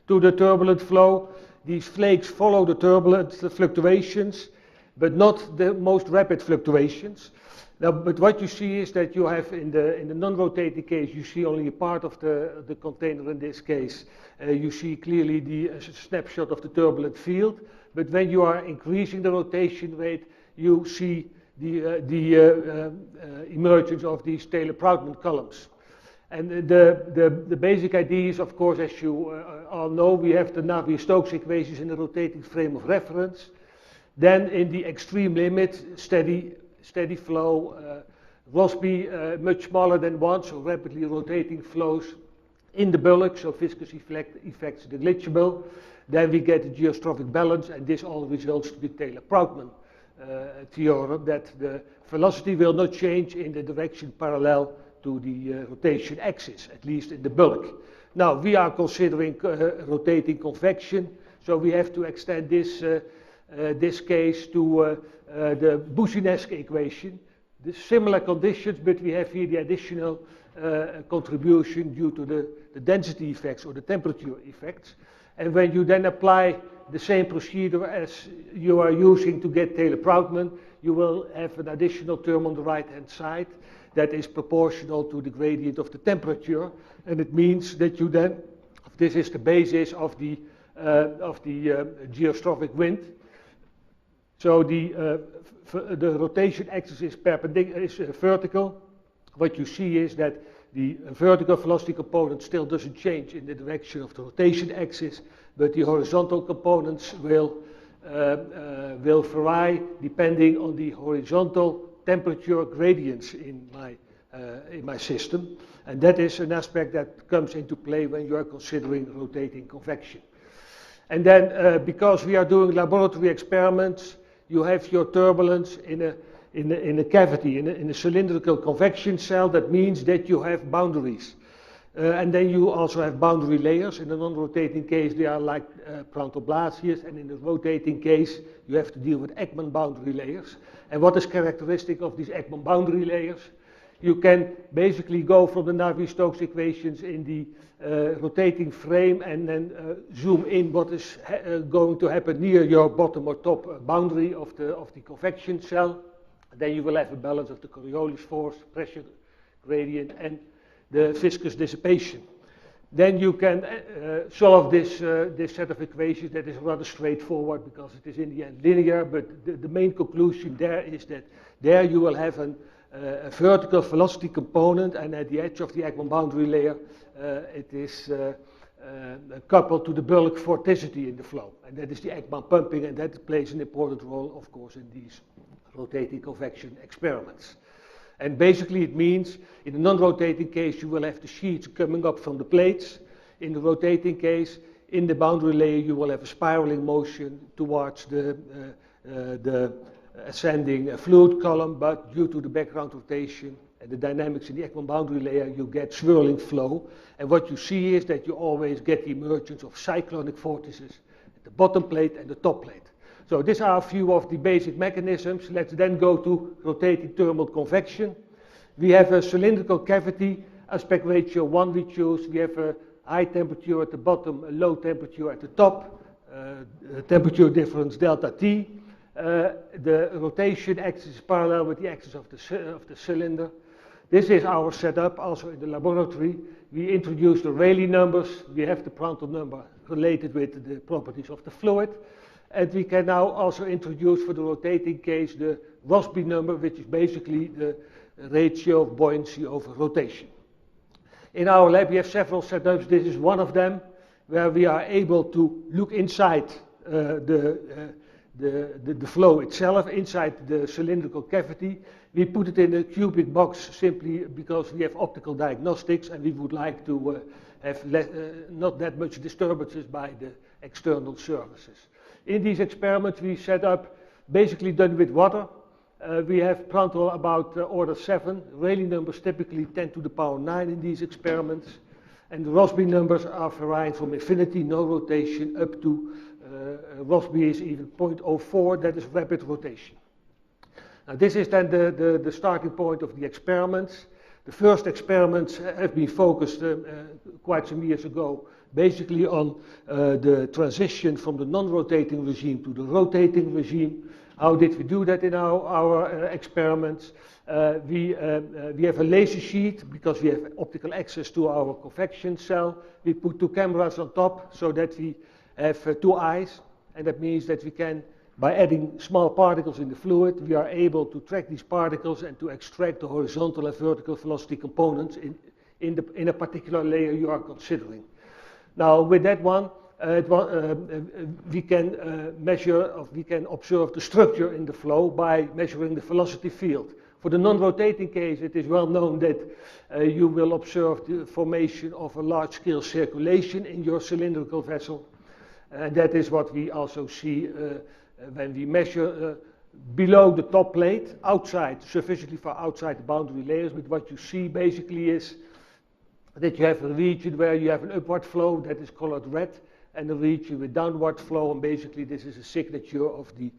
to the turbulent flow. These flakes follow the turbulent fluctuations, but not the most rapid fluctuations. Now, but what you see is that you have in the non-rotating case, you see only a part of the container in this case. You see clearly the snapshot of the turbulent field, but when you are increasing the rotation rate, you see the emergence of these Taylor-Proudman columns. And the basic idea is, of course, as you all know, we have the Navier-Stokes equations in the rotating frame of reference. Then in the extreme limit, steady flow, Rossby much smaller than 1, so rapidly rotating flows in the bulk, so viscous effects negligible. Then we get the geostrophic balance, and this all results to the Taylor-Proudman theorem that the velocity will not change in the direction parallel to the rotation axis, at least in the bulk. Now, we are considering rotating convection, so we have to extend this case to the Boussinesq equation. The similar conditions, but we have here the additional contribution due to the density effects or the temperature effects. And when you then apply the same procedure as you are using to get Taylor-Proudman, you will have an additional term on the right-hand side that is proportional to the gradient of the temperature, and it means that you then, this is the basis of the geostrophic wind. So the rotation axis is vertical. What you see is that the vertical velocity component still doesn't change in the direction of the rotation axis, but the horizontal components will vary depending on the horizontal temperature gradients in my in my system. And that is an aspect that comes into play when you are considering rotating convection. And then, because we are doing laboratory experiments, you have your turbulence in a cavity, in a cylindrical convection cell. That means that you have boundaries. And then you also have boundary layers. In the non-rotating case, they are like Prantl-Blasius, and in the rotating case, you have to deal with Ekman boundary layers. And what is characteristic of these Ekman boundary layers? You can basically go from the Navier-Stokes equations in the rotating frame and then zoom in what is going to happen near your bottom or top boundary of the convection cell. And then you will have a balance of the Coriolis force, pressure gradient, and the viscous dissipation. Then you can solve this set of equations. That is rather straightforward because it is in the end linear, but the main conclusion there is that there you will have a vertical velocity component, and at the edge of the Ekman boundary layer it is coupled to the bulk vorticity in the flow, and that is the Ekman pumping, and that plays an important role, of course, in these rotating convection experiments. And basically it means in the non-rotating case you will have the sheets coming up from the plates. In the rotating case, in the boundary layer you will have a spiraling motion towards the ascending fluid column, but due to the background rotation and the dynamics in the Ekman boundary layer you get swirling flow. And what you see is that you always get the emergence of cyclonic vortices at the bottom plate and the top plate. So these are a few of the basic mechanisms. Let's then go to rotating thermal convection. We have a cylindrical cavity, aspect ratio 1 we choose. We have a high temperature at the bottom, a low temperature at the top, temperature difference delta T. The rotation axis is parallel with the axis of the cylinder. This is our setup also in the laboratory. We introduce the Rayleigh numbers. We have the Prandtl number related with the properties of the fluid. And we can now also introduce for the rotating case the Rossby number, which is basically the ratio of buoyancy over rotation. In our lab we have several setups. This is one of them, where we are able to look inside the flow itself, inside the cylindrical cavity. We put it in a cubic box simply because we have optical diagnostics and we would like to have not that much disturbances by the external surfaces. In these experiments we set up, basically done with water. We have Prandtl about order 7, Rayleigh numbers typically 10 to the power 9 in these experiments, and the Rossby numbers are varying from infinity, no rotation, up to Rossby is even 0.04, that is rapid rotation. Now this is then the starting point of the experiments. The first experiments have been focused quite some years ago basically on the transition from the non-rotating regime to the rotating regime. How did we do that in our experiments? We have a laser sheet because we have optical access to our convection cell. We put 2 cameras on top so that we have 2 eyes, and that means that we can, by adding small particles in the fluid, we are able to track these particles and to extract the horizontal and vertical velocity components in a particular layer you are considering. Now with that one, we can we can observe the structure in the flow by measuring the velocity field. For the non-rotating case, it is well known that you will observe the formation of a large-scale circulation in your cylindrical vessel, and that is what we also see when we measure below the top plate, outside, sufficiently far outside the boundary layers. But what you see basically is that you have a region where you have an upward flow that is colored red, and a region with downward flow, and basically this is a signature of the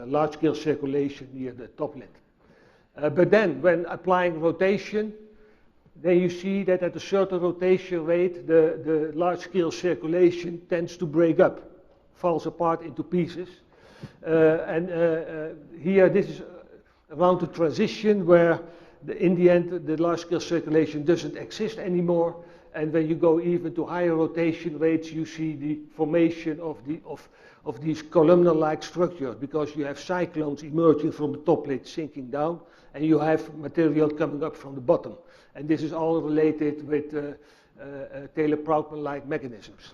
large-scale circulation near the top lid. But then, when applying rotation, then you see that at a certain rotation rate, the large-scale circulation tends to break up, falls apart into pieces. Here, this is around the transition where, in the end, the large-scale circulation doesn't exist anymore. And when you go even to higher rotation rates, you see the formation of these columnar-like structures, because you have cyclones emerging from the top plate sinking down, and you have material coming up from the bottom. And this is all related with Taylor-Proudman-like mechanisms.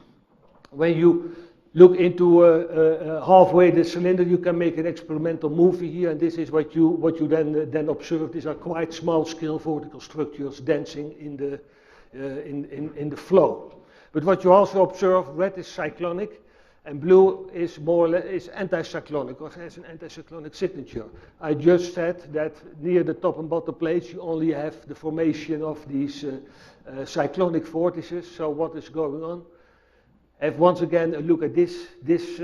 When you look into halfway the cylinder, you can make an experimental movie here, and this is what you then observe. These are quite small scale vortical structures dancing in the flow. But what you also observe, red is cyclonic, and blue is more or less is anticyclonic, or has an anticyclonic signature. I just said that near the top and bottom plates you only have the formation of these cyclonic vortices. So what is going on? Have once again a look at this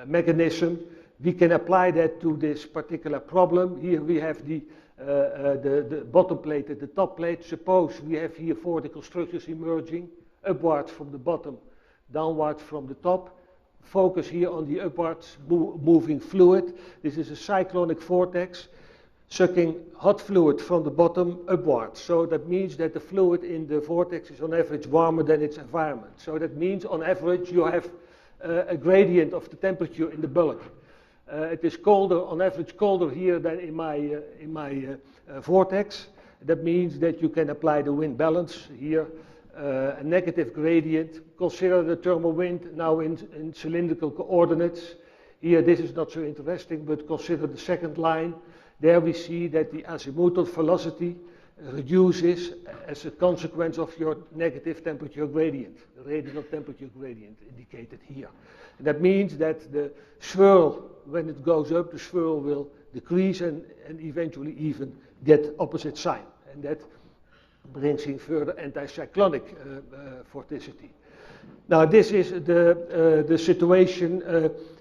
mechanism. We can apply that to this particular problem. Here we have the bottom plate and the top plate. Suppose we have here vortical structures emerging upwards from the bottom, downwards from the top. Focus here on the upwards moving fluid. This is a cyclonic vortex sucking hot fluid from the bottom upwards. So that means that the fluid in the vortex is on average warmer than its environment. So that means on average you have a gradient of the temperature in the bulk. It is colder, on average colder here than in my vortex. That means that you can apply the wind balance here, a negative gradient. Consider the thermal wind now in cylindrical coordinates. Here this is not so interesting, but consider the second line. There we see that the azimuthal velocity reduces as a consequence of your negative temperature gradient, the radial temperature gradient indicated here. And that means that the swirl, when it goes up, the swirl will decrease and eventually even get opposite sign. And that brings in further anticyclonic vorticity. Now this is the situation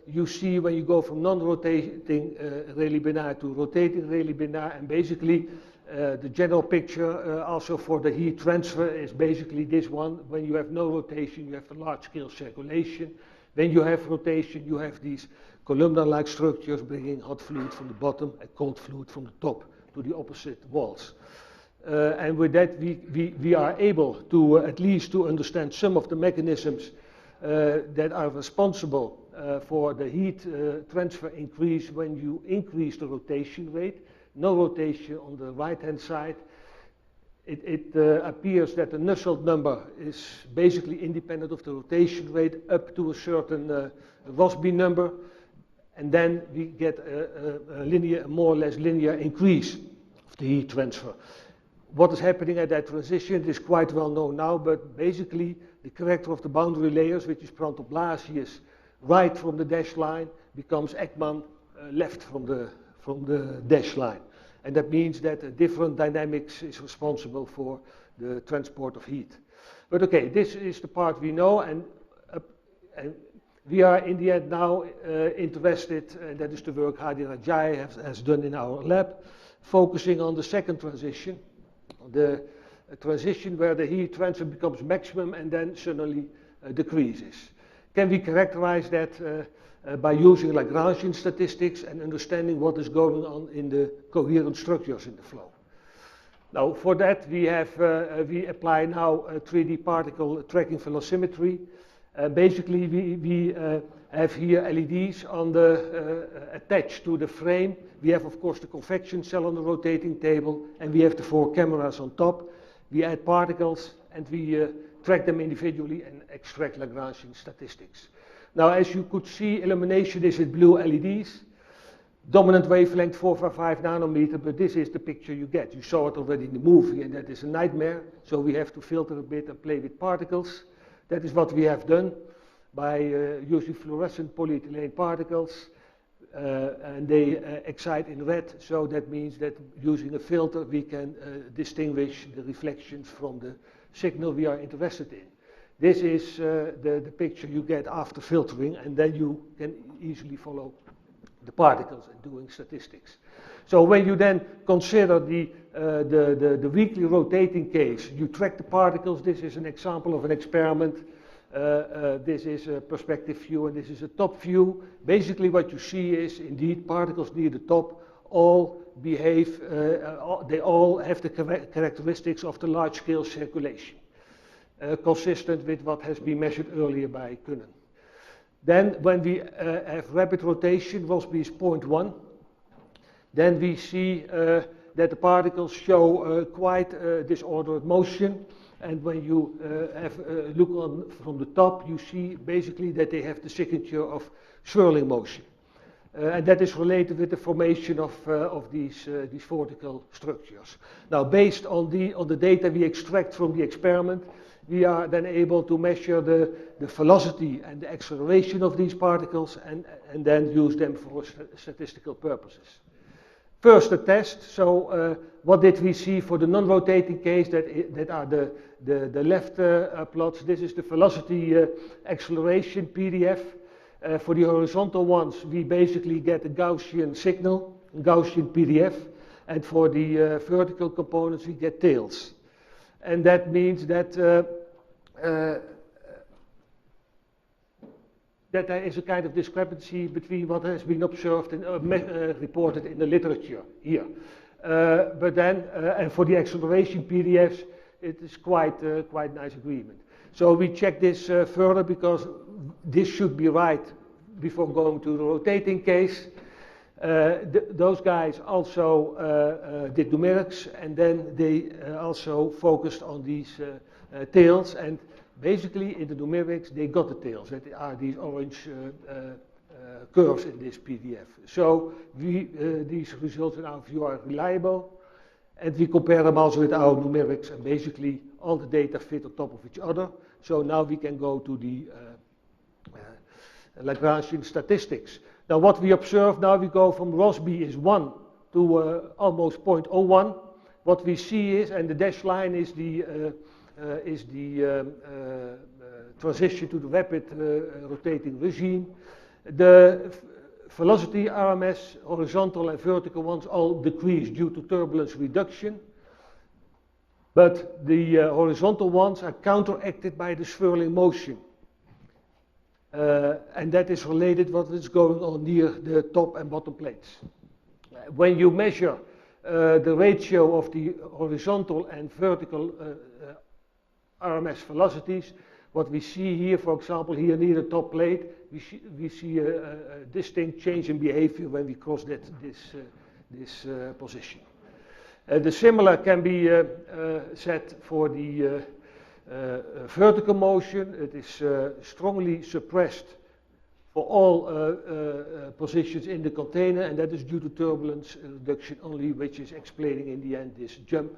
you see when you go from non-rotating Rayleigh-Bénard to rotating Rayleigh-Bénard, and basically the general picture also for the heat transfer is basically this one. When you have no rotation, you have the large-scale circulation. When you have rotation, you have these columnar-like structures bringing hot fluid from the bottom and cold fluid from the top to the opposite walls. And with that, we are able to at least to understand some of the mechanisms that are responsible for the heat transfer increase when you increase the rotation rate. No rotation on the right-hand side. It appears that the Nusselt number is basically independent of the rotation rate up to a certain Rossby number, and then we get a linear, more or less linear increase of the heat transfer. What is happening at that transition is quite well known now, but basically the character of the boundary layers, which is Prantoplascius right from the dash line, becomes Ekman left from the dash line. And that means that a different dynamics is responsible for the transport of heat. But okay, this is the part we know, and we are in the end now interested, and that is the work Hadi Rajai has done in our lab, focusing on the second transition, the transition where the heat transfer becomes maximum and then suddenly decreases. Can we characterize that by using Lagrangian statistics and understanding what is going on in the coherent structures in the flow? Now, for that we apply now 3D particle tracking velocimetry. Basically, we have here LEDs on attached to the frame. We have, of course, the convection cell on the rotating table, and we have the 4 cameras on top. We add particles, and we track them individually and extract Lagrangian statistics. Now, as you could see, illumination is with blue LEDs. Dominant wavelength 455 nanometer, but this is the picture you get. You saw it already in the movie, and that is a nightmare. So we have to filter a bit and play with particles. That is what we have done by using fluorescent polyethylene particles, and they excite in red. So that means that using a filter we can distinguish the reflections from the signal we are interested in. This is the picture you get after filtering, and then you can easily follow the particles and doing statistics. So when you then consider the weakly rotating case, you track the particles. This is an example of an experiment. This is a perspective view, and this is a top view. Basically what you see is indeed particles near the top all behave, they all have the characteristics of the large-scale circulation, consistent with what has been measured earlier by Kunnen. Then when we have rapid rotation, Rossby is 0.1, then we see that the particles show quite disordered motion. And when you look on from the top, you see basically that they have the signature of swirling motion. And that is related with the formation of these vertical structures. Now, based on the data we extract from the experiment, we are then able to measure the velocity and the acceleration of these particles and then use them for statistical purposes. First, the test. So, what did we see for the non-rotating case? That are the left plots. This is the velocity acceleration PDF. For the horizontal ones, we basically get a Gaussian signal, a Gaussian PDF. And for the vertical components, we get tails. And that means that that there is a kind of discrepancy between what has been observed and reported in the literature here. But then, and for the acceleration PDFs, it is quite nice agreement. So we check this further because this should be right before going to the rotating case. Those guys also did numerics, and then they also focused on these tails, and basically in the numerics they got the tails, that are these orange curves in this PDF. So these results in our view are reliable, and we compare them also with our numerics, and basically all the data fit on top of each other. So now we can go to the Lagrangian statistics. Now what we observe now, we go from Rossby is 1 to almost 0.01. What we see is, and the dashed line is the transition to the rapid rotating regime. The velocity RMS, horizontal and vertical ones, all decrease due to turbulence reduction. But the horizontal ones are counteracted by the swirling motion. And that is related what is going on near the top and bottom plates. When you measure the ratio of the horizontal and vertical RMS velocities, what we see here, for example, here near the top plate, we see a distinct change in behavior when we cross this position. The similar can be said for the vertical motion. It is strongly suppressed for all positions in the container, and that is due to turbulence reduction only, which is explaining in the end this jump.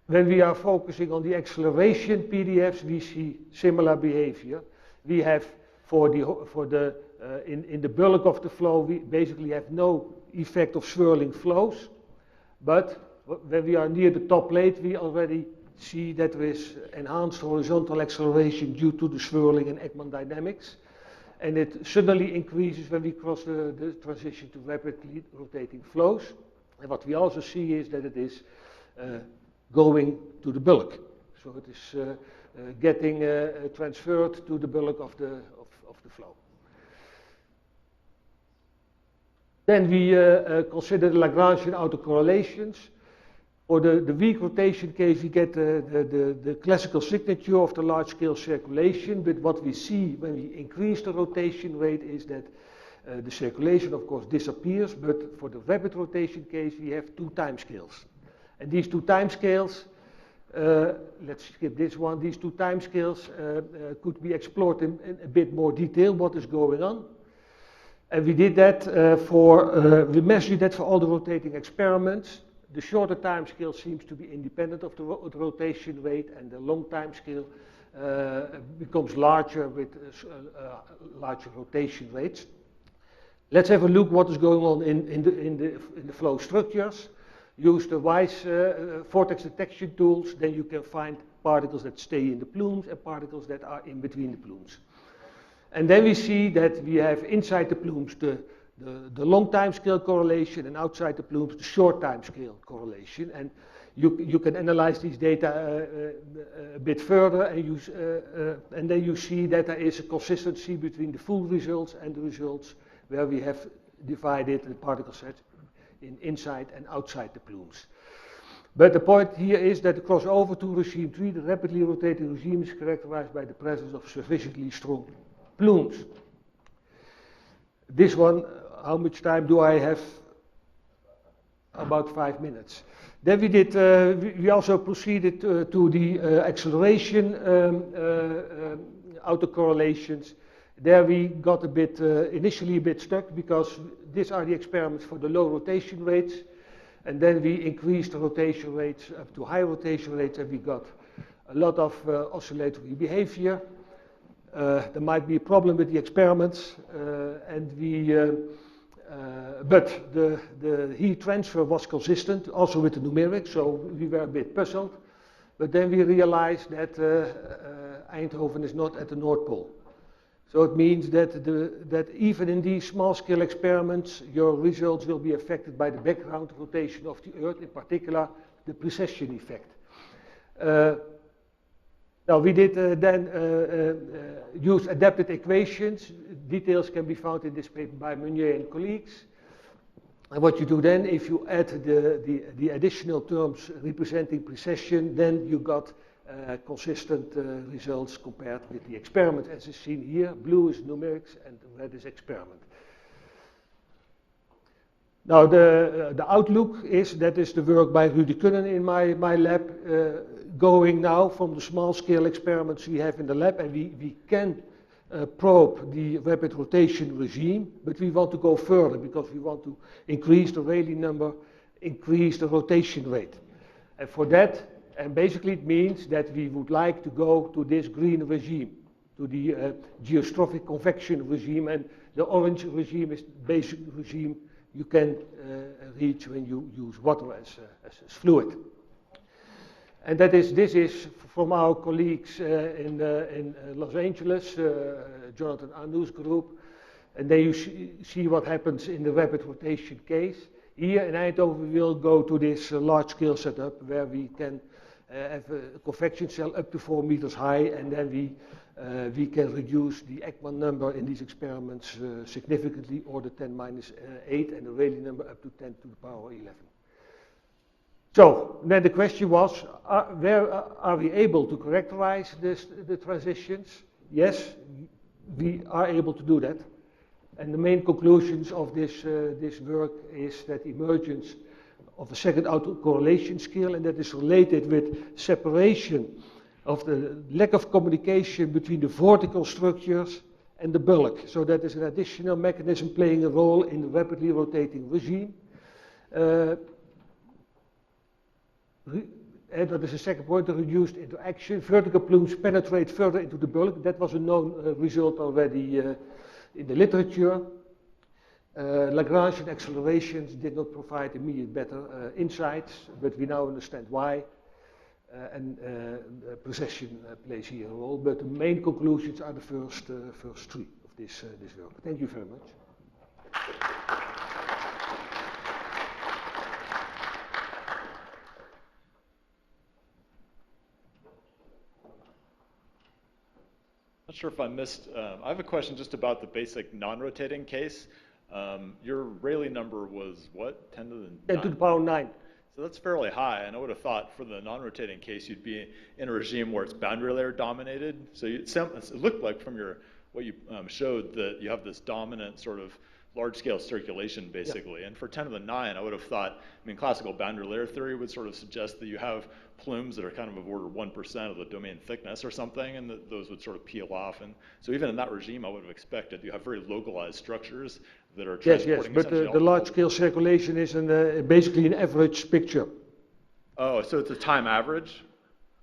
When we are focusing on the acceleration PDFs, we see similar behavior. We have in the bulk of the flow, we basically have no effect of swirling flows. But when we are near the top plate, we already see that there is enhanced horizontal acceleration due to the swirling and Ekman dynamics. And it suddenly increases when we cross the transition to rapidly rotating flows. And what we also see is that it is going to the bulk. So it is getting transferred to the bulk of the flow. Then we consider the Lagrangian autocorrelations. For the weak rotation case, we get the classical signature of the large-scale circulation, but what we see when we increase the rotation rate is that the circulation, of course, disappears, but for the rapid rotation case, we have two time scales. And these two time scales, let's skip this one, these two time scales could be explored in a bit more detail, what is going on. And we did that we measured that for all the rotating experiments. The shorter time scale seems to be independent of the rotation rate, and the long time scale becomes larger with larger rotation rates. Let's have a look what is going on in the flow structures. Use the WISE vortex detection tools, then you can find particles that stay in the plumes and particles that are in between the plumes. And then we see that we have inside the plumes the long time scale correlation, and outside the plumes the short time scale correlation. And you can analyze these data a bit further, and then you see that there is a consistency between the full results and the results where we have divided the particle set in inside and outside the plumes. But the point here is that the crossover to regime 3, the rapidly rotating regime, is characterized by the presence of sufficiently strong plumes. This one, how much time do I have? About 5 minutes. Then we also proceeded to the acceleration autocorrelations. There we got a bit, initially a bit stuck because these are the experiments for the low rotation rates. And then we increased the rotation rates up to high rotation rates, and we got a lot of oscillatory behavior. There might be a problem with the experiments, but the heat transfer was consistent, also with the numerics, so we were a bit puzzled. But then we realized that Eindhoven is not at the North Pole. So it means that even in these small-scale experiments, your results will be affected by the background rotation of the Earth, in particular the precession effect. Now we did then use adapted equations. Details can be found in this paper by Meunier and colleagues. And what you do then, if you add the additional terms representing precession, then you got consistent results compared with the experiment, as is seen here. Blue is numerics and red is experiment. Now the outlook is, that is the work by Rudy Kunnen in my lab, going now from the small scale experiments we have in the lab, and we can probe the rapid rotation regime, but we want to go further because we want to increase the Rayleigh number, increase the rotation rate. And for that, and basically it means that we would like to go to this green regime, to the geostrophic convection regime, and the orange regime is the basic regime you can reach when you use water as fluid. And this is from our colleagues in Los Angeles, Jonathan Anu's group. And then you see what happens in the rapid rotation case. Here in Eindhoven, we will go to this large-scale setup where we can have a convection cell up to 4 meters high, and then we can reduce the Ekman number in these experiments significantly, order 10⁻⁸, and the Rayleigh number up to 10 to the power 11. So then the question was, where are we able to characterize the transitions? Yes, we are able to do that. And the main conclusions of this work is that emergence of a second autocorrelation scale, and that is related with separation of the lack of communication between the vortical structures and the bulk. So that is an additional mechanism playing a role in the rapidly rotating regime. And that is the second point, the reduced interaction. Vertical plumes penetrate further into the bulk. That was a known result already in the literature. Lagrangian accelerations did not provide immediate better insights, but we now understand why. And precession plays here a role. But the main conclusions are the first three of this work. Thank you very much. Not sure if I missed, I have a question just about the basic non-rotating case. Your Rayleigh number was what, 10 to the 9? 10 to the power 9. So that's fairly high, and I would have thought for the non-rotating case you'd be in a regime where it's boundary layer dominated. So it looked like from what you showed that you have this dominant sort of large-scale circulation, basically. Yeah. And for 10 to the 9, I would have thought, I mean, classical boundary layer theory would sort of suggest that you have plumes that are kind of order 1% of the domain thickness or something, and that those would sort of peel off. And so even in that regime, I would have expected you have very localized structures that are transporting. Yes, but the large-scale circulation is basically an average picture. Oh, so it's a time average?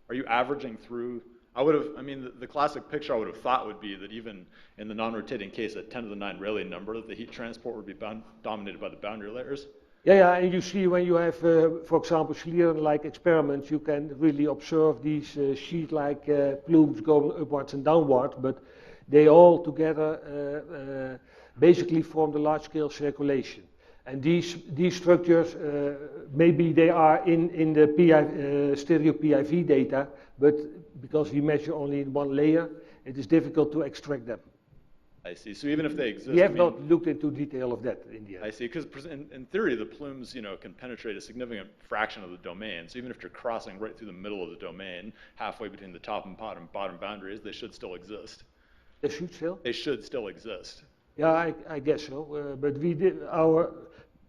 Are you averaging through? I mean, the classic picture I would have thought would be that even in the non-rotating case at 10 to the 9 Rayleigh number, that the heat transport would be dominated by the boundary layers. Yeah, and you see when you have, for example, Schlieren-like experiments, you can really observe these sheet-like plumes going upwards and downward, but they all together basically form the large-scale circulation. And these structures, maybe they are in the stereo PIV data, but because we measure only in one layer, it is difficult to extract them. I see. So even if they exist, we have not looked into detail of that in the end. I see. Because in theory, the plumes, can penetrate a significant fraction of the domain. So even if you're crossing right through the middle of the domain, halfway between the top and bottom boundaries, they should still exist. They should still? They should still exist. Yeah, I guess so. But we did our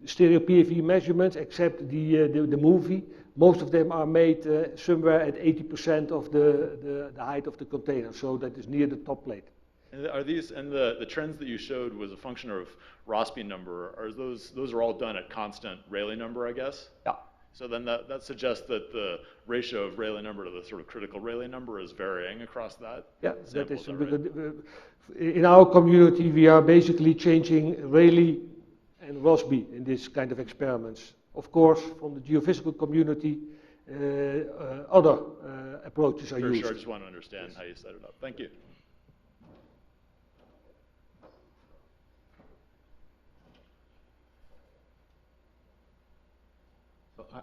stereo PFE measurements, except the movie, Most of them are made somewhere at 80% of the height of the container, so that is near the top plate. And are these, and the trends that you showed was a function of Rossby number, are those are all done at constant Rayleigh number, I guess? Yeah. So then that suggests that the ratio of Rayleigh number to the sort of critical Rayleigh number is varying across that sample, is that right? In our community, we are basically changing Rayleigh and Rossby in this kind of experiments. Of course, from the geophysical community, other approaches are used. Sure, I just want to understand how you set it up. Thank you.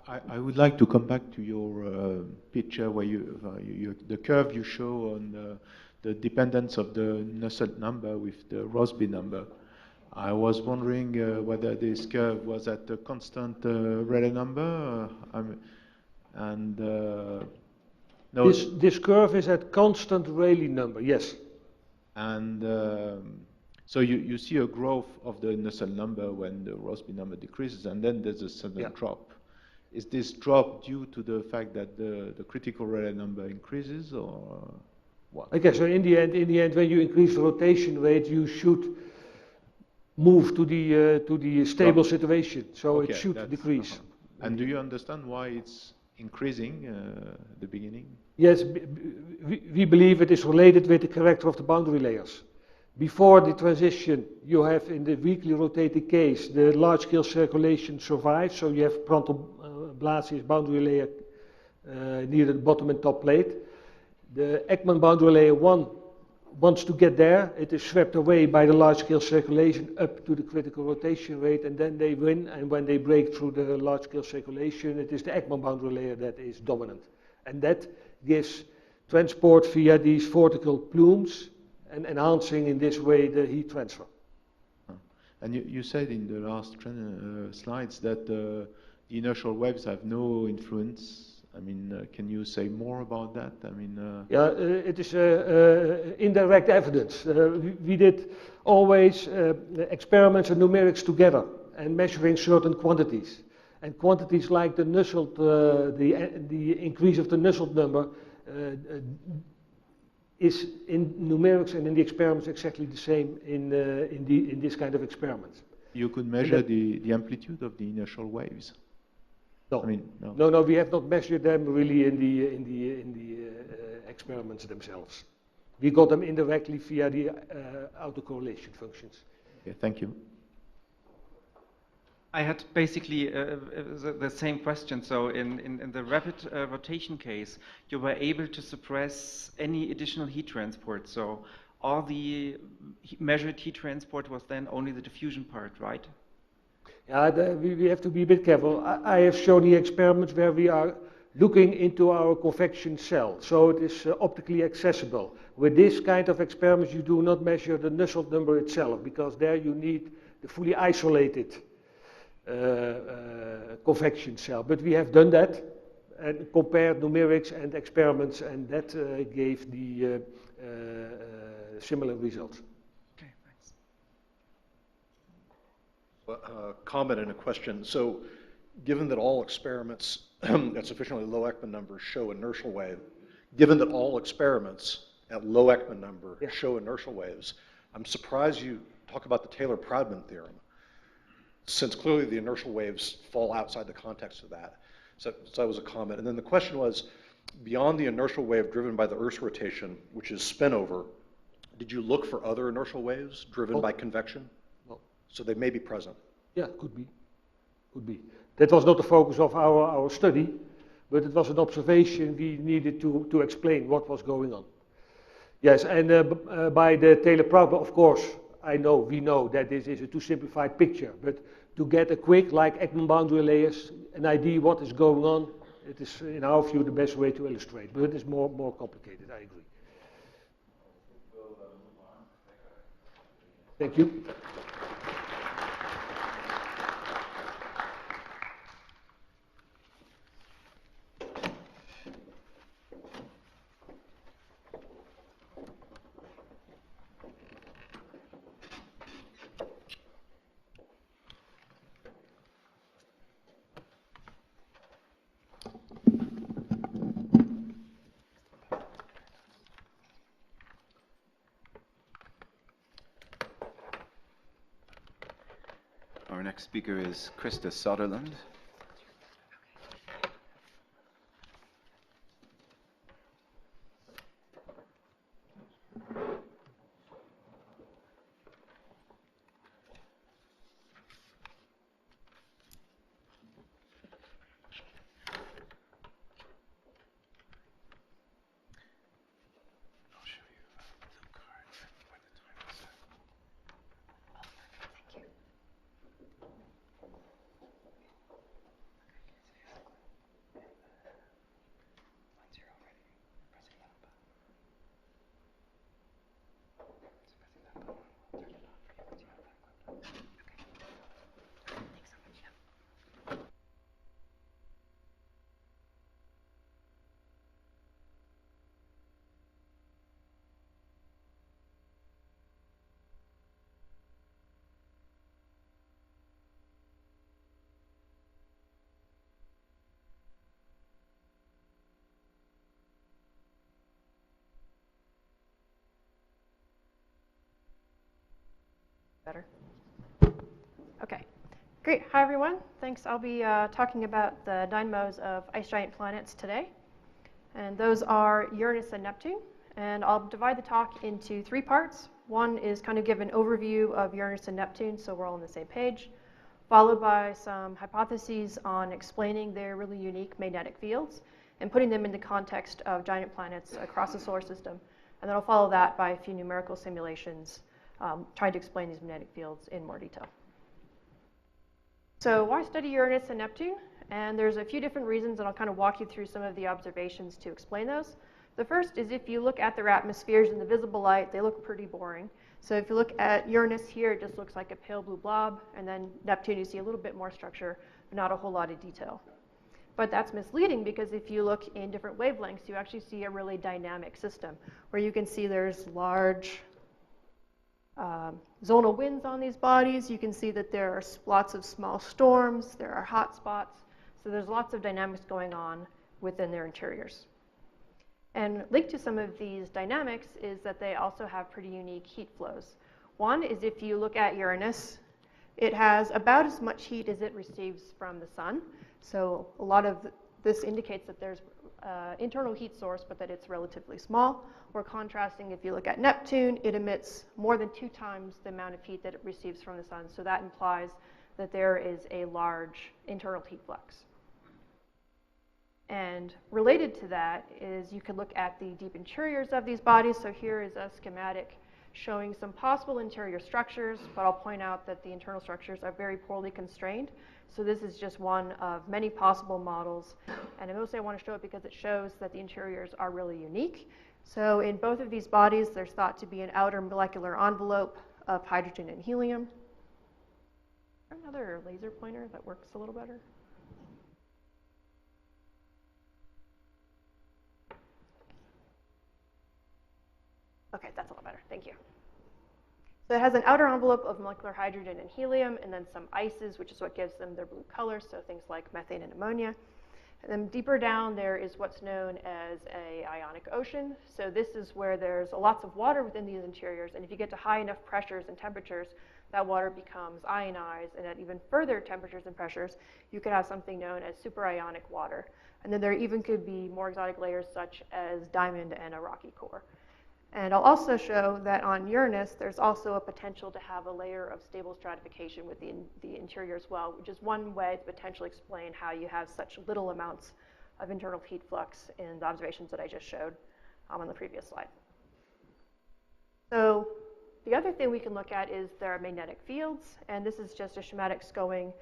I would like to come back to your picture where the curve you show on the dependence of the Nusselt number with the Rossby number. I was wondering whether this curve was at a constant Rayleigh number, no. This curve is at constant Rayleigh number, yes. And so you see a growth of the Nusselt number when the Rossby number decreases, and then there's a sudden drop. Is this drop due to the fact that the critical Rayleigh number increases, or what? Okay, so in the end, when you increase the rotation rate, you should move to the stable situation. So it should decrease. And do you understand why it's increasing at the beginning? Yes, we believe it is related with the character of the boundary layers. Before the transition, you have in the weakly rotating case, the large-scale circulation survives, so you have Prandtl-Blasius boundary layer near the bottom and top plate. The Ekman boundary layer 1 wants to get there. It is swept away by the large-scale circulation up to the critical rotation rate, and then they win, and when they break through the large-scale circulation, it is the Ekman boundary layer that is dominant. And that gives transport via these vertical plumes, and enhancing in this way the heat transfer. And you said in the last slides that the inertial waves have no influence. I mean, can you say more about that? I mean, yeah, it is indirect evidence. We did always experiments and numerics together and measuring certain quantities. And quantities like the Nusselt, the increase of the Nusselt number is in numerics and in the experiments exactly the same in this kind of experiments. You could measure the amplitude of the inertial waves. No, I mean, no, we have not measured them really in the experiments themselves. We got them indirectly via the autocorrelation functions. Okay, thank you. I had basically the same question. So in the rapid rotation case, you were able to suppress any additional heat transport. So all the measured heat transport was then only the diffusion part, right? Yeah, we have to be a bit careful. I have shown the experiments where we are looking into our convection cell, so it is optically accessible. With this kind of experiments, you do not measure the Nusselt number itself, because there you need the fully isolated convection cell. But we have done that and compared numerics and experiments, and that gave the similar results. A comment and a question. So, given that all experiments at sufficiently low Ekman numbers show inertial wave, given that all experiments at low Ekman number show inertial waves, I'm surprised you talk about the Taylor-Proudman theorem, since clearly the inertial waves fall outside the context of that. So that was a comment. And then the question was, beyond the inertial wave driven by the Earth's rotation, which is spin-over, did you look for other inertial waves driven by convection? So they may be present. Yeah, could be. Could be. That was not the focus of our study, but it was an observation we needed to explain what was going on. Yes, and by the Taylor-Proudman, of course, we know that this is a too simplified picture, but to get a quick, like Ekman boundary layers, an idea what is going on, it is, in our view, the best way to illustrate, but it is more complicated, I agree. Thank you. next speaker is Krista Soderlund. Better. Okay, great. Hi, everyone. Thanks. I'll be talking about the dynamos of ice giant planets today. And those are Uranus and Neptune. And I'll divide the talk into 3 parts. One is kind of give an overview of Uranus and Neptune so we're all on the same page, followed by some hypotheses on explaining their really unique magnetic fields and putting them in the context of giant planets across the solar system. And then I'll follow that by a few numerical simulations trying to explain these magnetic fields in more detail. So why study Uranus and Neptune? And there's a few different reasons, and I'll kind of walk you through some of the observations to explain those. The first is if you look at their atmospheres in the visible light, they look pretty boring. So if you look at Uranus here, it just looks like a pale blue blob, and then Neptune, you see a little bit more structure, but not a whole lot of detail. But that's misleading because if you look in different wavelengths, you actually see a really dynamic system where you can see there's large zonal winds on these bodies. You can see that there are lots of small storms, there are hot spots. So there's lots of dynamics going on within their interiors. And linked to some of these dynamics is that they also have pretty unique heat flows. One is if you look at Uranus, it has about as much heat as it receives from the sun. So a lot of this indicates that there's internal heat source, but that it's relatively small. We're contrasting, if you look at Neptune, it emits more than 2 times the amount of heat that it receives from the sun. So that implies that there is a large internal heat flux. And related to that is you can look at the deep interiors of these bodies. So here is a schematic showing some possible interior structures, but I'll point out that the internal structures are very poorly constrained. So this is just one of many possible models. And mostly I want to show it because it shows that the interiors are really unique. So in both of these bodies, there's thought to be an outer molecular envelope of hydrogen and helium. Is there another laser pointer that works a little better? Okay, that's a lot better. Thank you. So it has an outer envelope of molecular hydrogen and helium, and then some ices, which is what gives them their blue color, so things like methane and ammonia. And then deeper down, there is what's known as a ionic ocean. So this is where there's lots of water within these interiors, and if you get to high enough pressures and temperatures, that water becomes ionized, and at even further temperatures and pressures, you could have something known as superionic water. And then there even could be more exotic layers such as diamond and a rocky core. And I'll also show that on Uranus, there's also a potential to have a layer of stable stratification within the interior as well, which is one way to potentially explain how you have such little amounts of internal heat flux in the observations that I just showed on the previous slide. So the other thing we can look at is their magnetic fields, and this is just a schematic showing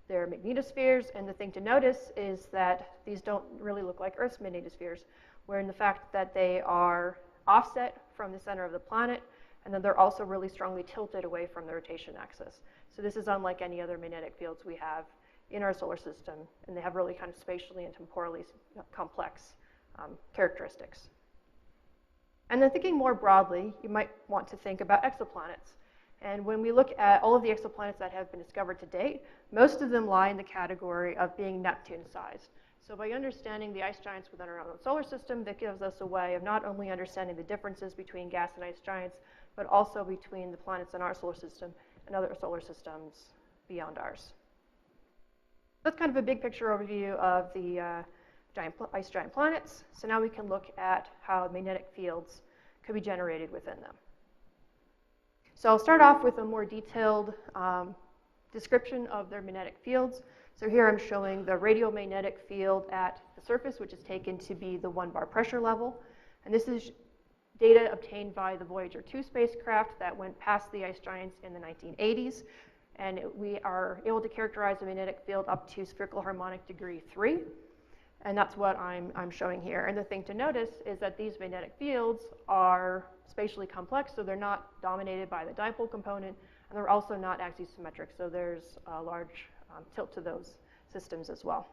their magnetospheres. And the thing to notice is that these don't really look like Earth's magnetospheres, where in the fact that they are offset from the center of the planet, and then they're also really strongly tilted away from the rotation axis. So this is unlike any other magnetic fields we have in our solar system, and they have really kind of spatially and temporally complex characteristics. And then thinking more broadly, you might want to think about exoplanets. And when we look at all of the exoplanets that have been discovered to date, most of them lie in the category of being Neptune-sized. So by understanding the ice giants within our own solar system, that gives us a way of not only understanding the differences between gas and ice giants, but also between the planets in our solar system and other solar systems beyond ours. That's kind of a big picture overview of the ice giant planets. So now we can look at how magnetic fields could be generated within them. So I'll start off with a more detailed description of their magnetic fields. So here I'm showing the radiomagnetic field at the surface, which is taken to be the 1 bar pressure level. And this is data obtained by the Voyager 2 spacecraft that went past the ice giants in the 1980s. And we are able to characterize the magnetic field up to spherical harmonic degree 3. And that's what I'm showing here. And the thing to notice is that these magnetic fields are spatially complex, so they're not dominated by the dipole component, and they're also not axisymmetric, so there's a large tilt to those systems as well.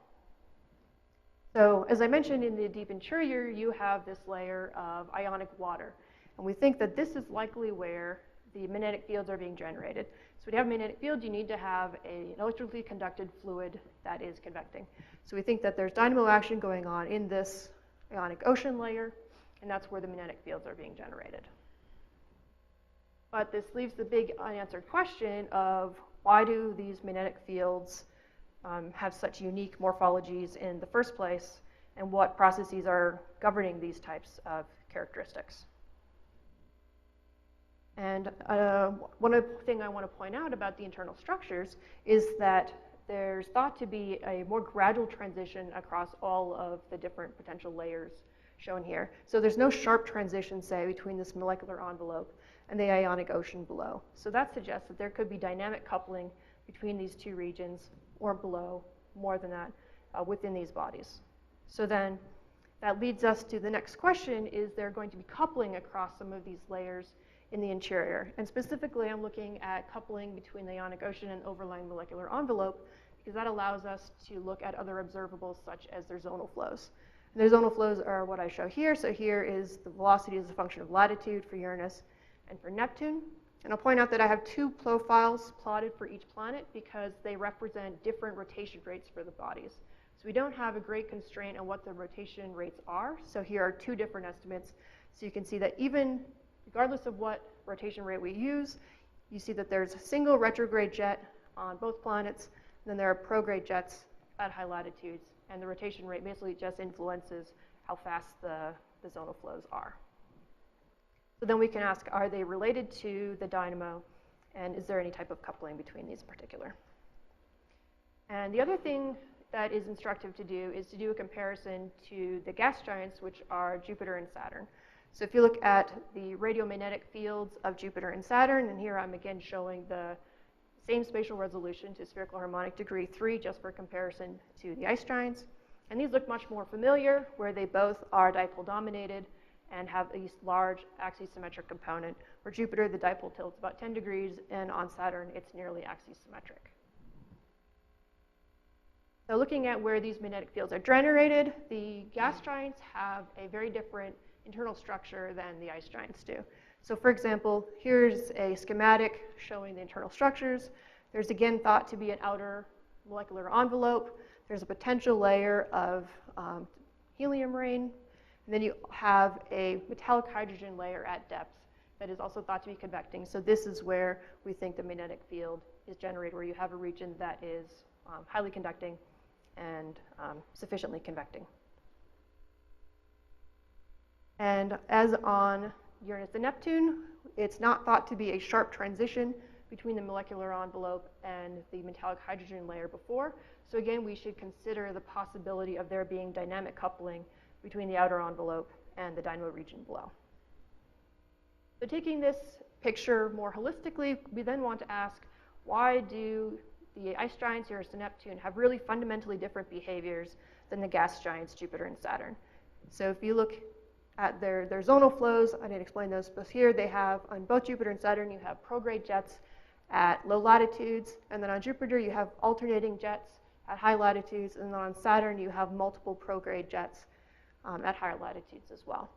So as I mentioned, in the deep interior, you have this layer of ionic water. And we think that this is likely where the magnetic fields are being generated. So when you have a magnetic field, you need to have an electrically conducted fluid that is convecting. So we think that there's dynamo action going on in this ionic ocean layer, and that's where the magnetic fields are being generated. But this leaves the big unanswered question of why do these magnetic fields have such unique morphologies in the first place, and what processes are governing these types of characteristics. And one thing I want to point out about the internal structures is that there's thought to be a more gradual transition across all of the different potential layers shown here. So there's no sharp transition, say, between this molecular envelope and the ionic ocean below. So that suggests that there could be dynamic coupling between these two regions, or below, more than that, within these bodies. So then that leads us to the next question: is there going to be coupling across some of these layers in the interior? And specifically, I'm looking at coupling between the ionic ocean and overlying molecular envelope, because that allows us to look at other observables such as their zonal flows. And their zonal flows are what I show here. So here is the velocity as a function of latitude for Uranus and for Neptune. And I'll point out that I have two profiles plotted for each planet because they represent different rotation rates for the bodies. So we don't have a great constraint on what the rotation rates are. So here are two different estimates. So you can see that even regardless of what rotation rate we use, you see that there's a single retrograde jet on both planets, and then there are prograde jets at high latitudes, and the rotation rate basically just influences how fast the zonal flows are. So then we can ask, are they related to the dynamo, and is there any type of coupling between these in particular? And the other thing that is instructive to do is to do a comparison to the gas giants, which are Jupiter and Saturn. So if you look at the radiomagnetic fields of Jupiter and Saturn, and here I'm again showing the same spatial resolution to spherical harmonic degree 3 just for comparison to the ice giants. And these look much more familiar, where they both are dipole dominated and have a large axisymmetric component. Where Jupiter, the dipole tilts about 10 degrees, and on Saturn, it's nearly axisymmetric. So looking at where these magnetic fields are generated, the gas giants have a very different internal structure than the ice giants do. So for example, here's a schematic showing the internal structures. There's again thought to be an outer molecular envelope. There's a potential layer of helium rain. And then you have a metallic hydrogen layer at depth that is also thought to be convecting. So this is where we think the magnetic field is generated, where you have a region that is highly conducting and sufficiently convecting. And as on Uranus and Neptune, it's not thought to be a sharp transition between the molecular envelope and the metallic hydrogen layer before. So again, we should consider the possibility of there being dynamic coupling between the outer envelope and the dynamo region below. So taking this picture more holistically, we then want to ask, why do the ice giants, Uranus and Neptune, have really fundamentally different behaviors than the gas giants, Jupiter and Saturn? So if you look at their zonal flows, I didn't explain those, but here they have, on both Jupiter and Saturn, you have prograde jets at low latitudes, and then on Jupiter you have alternating jets at high latitudes, and then on Saturn you have multiple prograde jets at higher latitudes as well.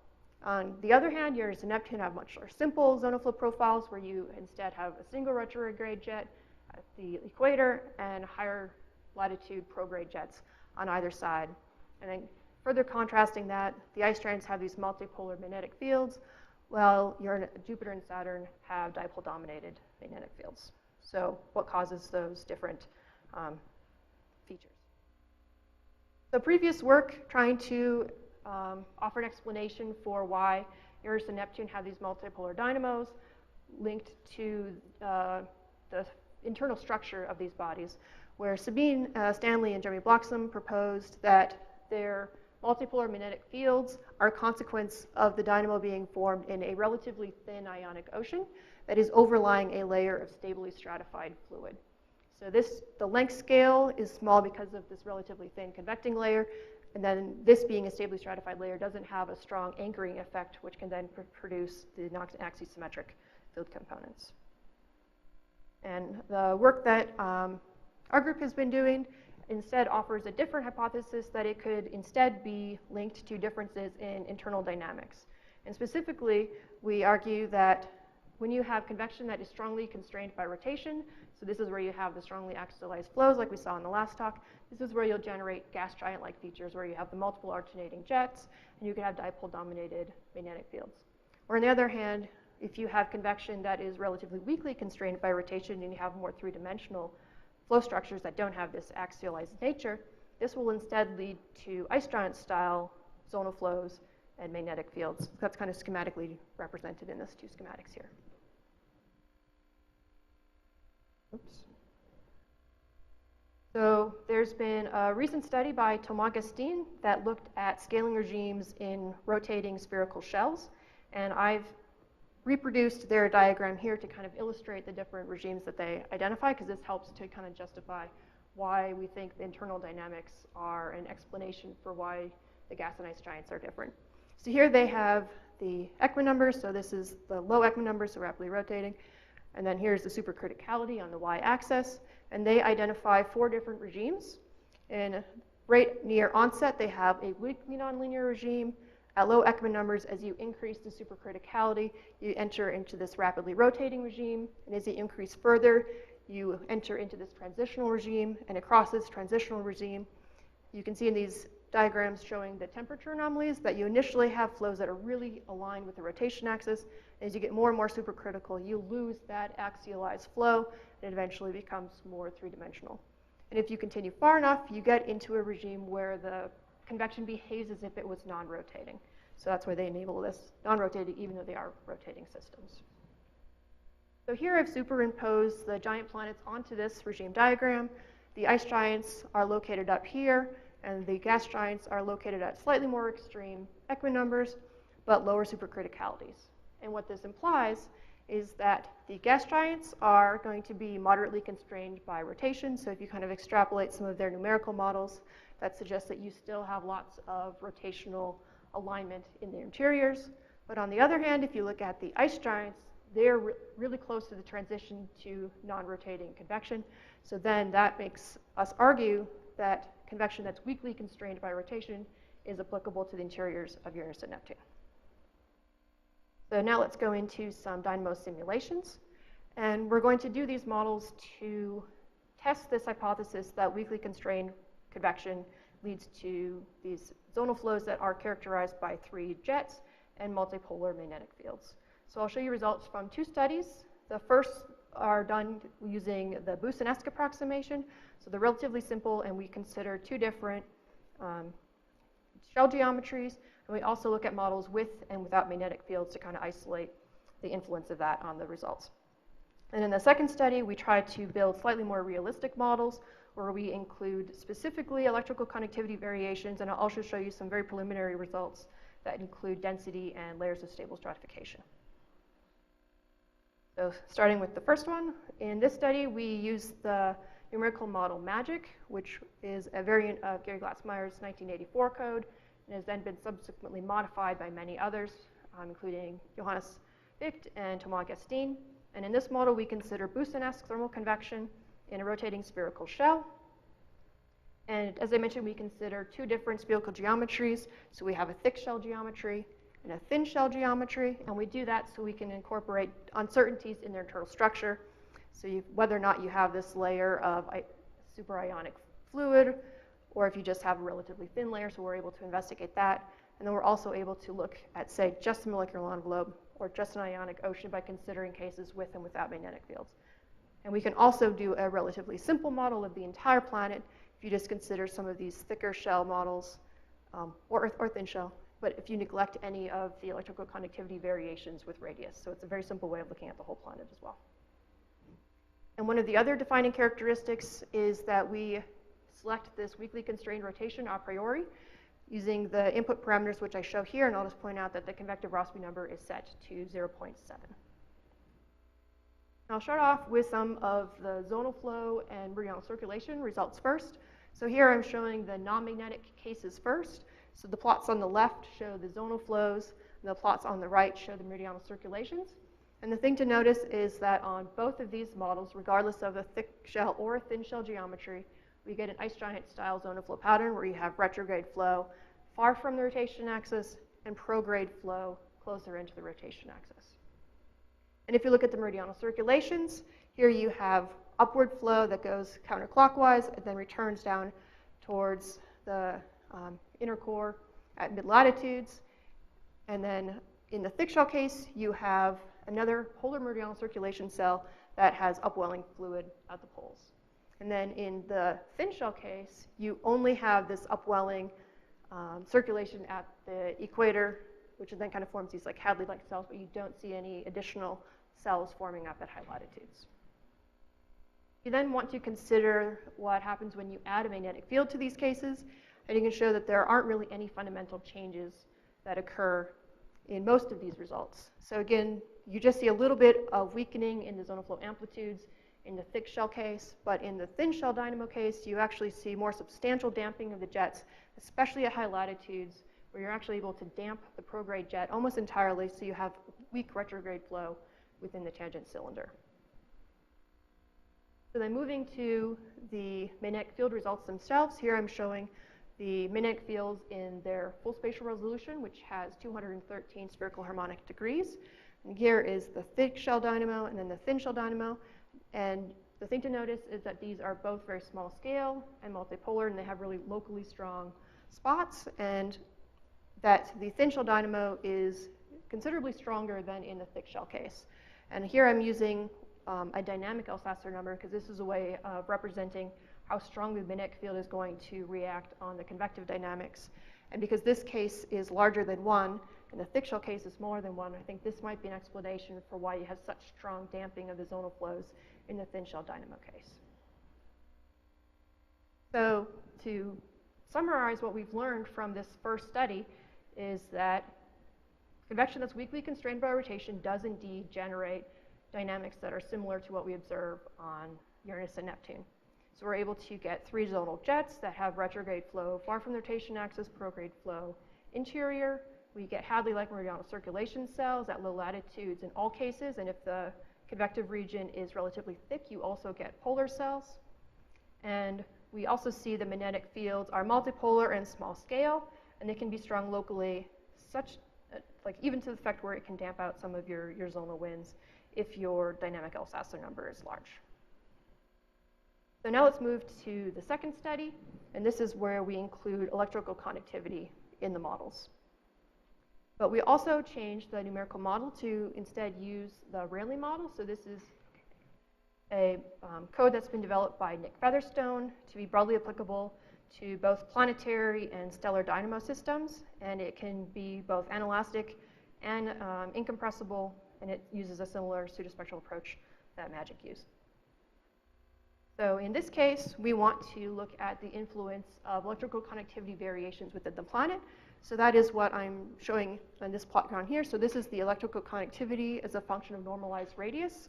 On the other hand, Uranus and Neptune have much more simple zonal flow profiles, where you instead have a single retrograde jet at the equator and higher latitude prograde jets on either side. And then further contrasting that, the ice giants have these multipolar magnetic fields, while Jupiter and Saturn have dipole-dominated magnetic fields. So what causes those different features? So previous work trying to offer an explanation for why Uranus and Neptune have these multipolar dynamos linked to the internal structure of these bodies, where Sabine Stanley and Jeremy Bloxham proposed that their multipolar magnetic fields are a consequence of the dynamo being formed in a relatively thin ionic ocean that is overlying a layer of stably stratified fluid. So the length scale is small because of this relatively thin convecting layer, and then this being a stably stratified layer doesn't have a strong anchoring effect, which can then produce the axisymmetric field components. And the work that our group has been doing instead offers a different hypothesis that it could instead be linked to differences in internal dynamics. And specifically, we argue that when you have convection that is strongly constrained by rotation, so this is where you have the strongly axialized flows like we saw in the last talk, this is where you'll generate gas giant-like features where you have the multiple alternating jets, and you can have dipole-dominated magnetic fields. Or on the other hand, if you have convection that is relatively weakly constrained by rotation and you have more three-dimensional flow structures that don't have this axialized nature, this will instead lead to ice giant-style zonal flows and magnetic fields. That's kind of schematically represented in these two schematics here. Oops. So there's been a recent study by Thomas Gastine that looked at scaling regimes in rotating spherical shells, and I've reproduced their diagram here to kind of illustrate the different regimes that they identify, because this helps to kind of justify why we think the internal dynamics are an explanation for why the gas and ice giants are different. So here they have the Ekman numbers, so this is the low Ekman numbers, so rapidly rotating, and then here's the supercriticality on the y-axis, and they identify 4 different regimes. And right near onset, they have a weakly nonlinear regime. At low Ekman numbers, as you increase the supercriticality, you enter into this rapidly rotating regime. And as you increase further, you enter into this transitional regime. And across this transitional regime, you can see in these diagrams showing the temperature anomalies that you initially have flows that are really aligned with the rotation axis. As you get more and more supercritical, you lose that axialized flow, and it eventually becomes more three-dimensional. And if you continue far enough, you get into a regime where the convection behaves as if it was non-rotating. So that's why they enable this non-rotating, even though they are rotating systems. So here I've superimposed the giant planets onto this regime diagram. The ice giants are located up here, and the gas giants are located at slightly more extreme Ekman numbers, but lower supercriticalities. And what this implies is that the gas giants are going to be moderately constrained by rotation. So if you kind of extrapolate some of their numerical models, that suggests that you still have lots of rotational alignment in the interiors. But on the other hand, if you look at the ice giants, they're really close to the transition to non-rotating convection. So then that makes us argue that convection that's weakly constrained by rotation is applicable to the interiors of Uranus and Neptune. So now let's go into some dynamo simulations. And we're going to do these models to test this hypothesis that weakly constrained convection leads to these zonal flows that are characterized by 3 jets and multipolar magnetic fields. So I'll show you results from 2 studies. The first are done using the Boussinesq approximation. So they're relatively simple, and we consider 2 different shell geometries. And we also look at models with and without magnetic fields to kind of isolate the influence of that on the results. And in the second study, we try to build slightly more realistic models where we include specifically electrical conductivity variations, and I'll also show you some very preliminary results that include density and layers of stable stratification. So starting with the first one, in this study, we used the numerical model MAGIC, which is a variant of Gary Glatzmeyer's 1984 code, and has then been subsequently modified by many others, including Johannes Ficht and Thomas Gastine. And in this model, we consider Boussinesq thermal convection in a rotating spherical shell. And as I mentioned, we consider 2 different spherical geometries. So we have a thick shell geometry and a thin shell geometry. And we do that so we can incorporate uncertainties in their internal structure. So whether or not you have this layer of superionic fluid, or if you just have a relatively thin layer, so we're able to investigate that. And then we're also able to look at, say, just the molecular envelope or just an ionic ocean by considering cases with and without magnetic fields. And we can also do a relatively simple model of the entire planet if you just consider some of these thicker shell models, or thin shell, but if you neglect any of the electrical conductivity variations with radius. So it's a very simple way of looking at the whole planet as well. And one of the other defining characteristics is that we select this weakly constrained rotation a priori using the input parameters which I show here, and I'll just point out that the convective Rossby number is set to 0.7. I'll start off with some of the zonal flow and meridional circulation results first. So here I'm showing the non-magnetic cases first. So the plots on the left show the zonal flows, and the plots on the right show the meridional circulations. And the thing to notice is that on both of these models, regardless of a thick shell or a thin shell geometry, we get an ice giant style zonal flow pattern where you have retrograde flow far from the rotation axis and prograde flow closer into the rotation axis. And if you look at the meridional circulations, here you have upward flow that goes counterclockwise and then returns down towards the inner core at mid-latitudes. And then in the thick shell case, you have another polar meridional circulation cell that has upwelling fluid at the poles. And then in the thin shell case, you only have this upwelling circulation at the equator, which then kind of forms these like Hadley-like cells, but you don't see any additional cells forming up at high latitudes. You then want to consider what happens when you add a magnetic field to these cases, and you can show that there aren't really any fundamental changes that occur in most of these results. So again, you just see a little bit of weakening in the zonal flow amplitudes in the thick shell case, but in the thin shell dynamo case, you actually see more substantial damping of the jets, especially at high latitudes, where you're actually able to damp the prograde jet almost entirely, so you have weak retrograde flow within the tangent cylinder. So then moving to the magnetic field results themselves, here I'm showing the magnetic fields in their full spatial resolution, which has 213 spherical harmonic degrees. And here is the thick shell dynamo and then the thin shell dynamo. And the thing to notice is that these are both very small scale and multipolar, and they have really locally strong spots, and that the thin shell dynamo is considerably stronger than in the thick shell case. And here I'm using a dynamic Alsacer number because this is a way of representing how strong the magnetic field is going to react on the convective dynamics. And because this case is larger than 1 and the thick shell case is smaller than 1, I think this might be an explanation for why you have such strong damping of the zonal flows in the thin shell dynamo case. So to summarize what we've learned from this first study is that convection that's weakly constrained by rotation does indeed generate dynamics that are similar to what we observe on Uranus and Neptune. So we're able to get 3 zonal jets that have retrograde flow far from the rotation axis, prograde flow interior. We get Hadley-like meridional circulation cells at low latitudes in all cases, and if the convective region is relatively thick, you also get polar cells. And we also see the magnetic fields are multipolar and small scale, and they can be strong locally, like even to the effect where it can damp out some of your zonal winds if your dynamic Alsacer number is large. So now let's move to the second study, and this is where we include electrical conductivity in the models. But we also changed the numerical model to instead use the Rayleigh model. So this is a code that's been developed by Nick Featherstone to be broadly applicable to both planetary and stellar dynamo systems, and it can be both anelastic and incompressible, and it uses a similar pseudospectral approach that MAGIC used. So in this case, we want to look at the influence of electrical conductivity variations within the planet. So that is what I'm showing on this plot down here. So this is the electrical conductivity as a function of normalized radius.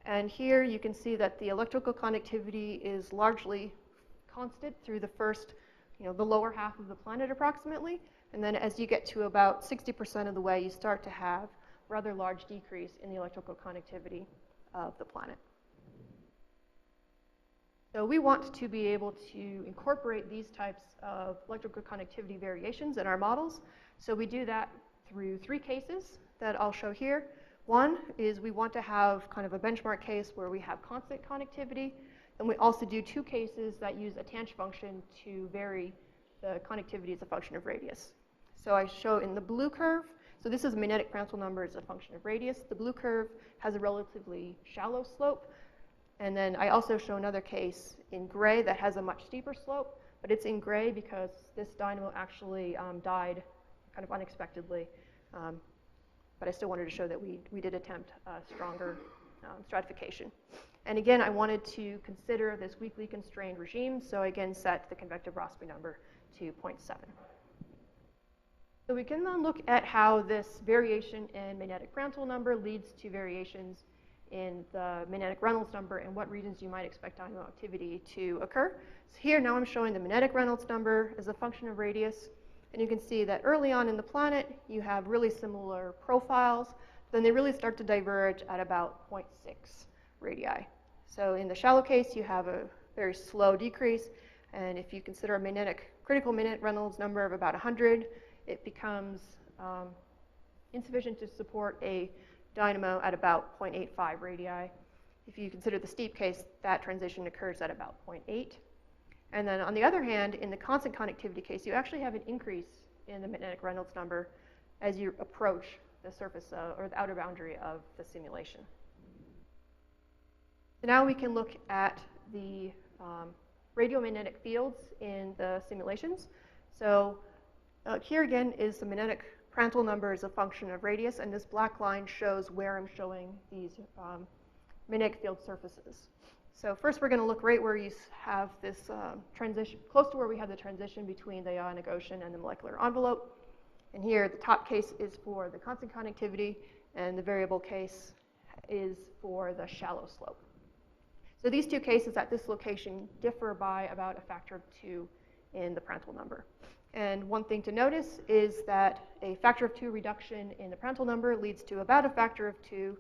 And here you can see that the electrical conductivity is largely constant through the first, the lower half of the planet approximately. And then as you get to about 60% of the way, you start to have rather large decrease in the electrical conductivity of the planet. So we want to be able to incorporate these types of electrical conductivity variations in our models. So we do that through 3 cases that I'll show here. One is we want to have kind of a benchmark case where we have constant conductivity. And we also do 2 cases that use a tangent function to vary the conductivity as a function of radius. So I show in the blue curve, so this is magnetic Prandtl number as a function of radius. The blue curve has a relatively shallow slope. And then I also show another case in gray that has a much steeper slope, but it's in gray because this dynamo actually died kind of unexpectedly. But I still wanted to show that we did attempt stronger stratification. And again, I wanted to consider this weakly constrained regime, so I again set the convective Rossby number to 0.7. So we can then look at how this variation in magnetic Prandtl number leads to variations in the magnetic Reynolds number and what regions you might expect dynamo activity to occur. So here now I'm showing the magnetic Reynolds number as a function of radius. And you can see that early on in the planet, you have really similar profiles. Then they really start to diverge at about 0.6 radii. So in the shallow case, you have a very slow decrease. And if you consider a critical magnetic Reynolds number of about 100, it becomes insufficient to support a dynamo at about 0.85 radii. If you consider the steep case, that transition occurs at about 0.8. And then on the other hand, in the constant conductivity case, you actually have an increase in the magnetic Reynolds number as you approach the surface or the outer boundary of the simulation. So now we can look at the radiomagnetic fields in the simulations. So here again is the magnetic Prandtl number as a function of radius, and this black line shows where I'm showing these magnetic field surfaces. So first we're going to look right where you have this transition, close to where we have the transition between the ionic ocean and the molecular envelope. And here the top case is for the constant conductivity, and the variable case is for the shallow slope. So these two cases at this location differ by about a factor of 2 in the Prandtl number. And one thing to notice is that a factor of 2 reduction in the Prandtl number leads to about a factor of 2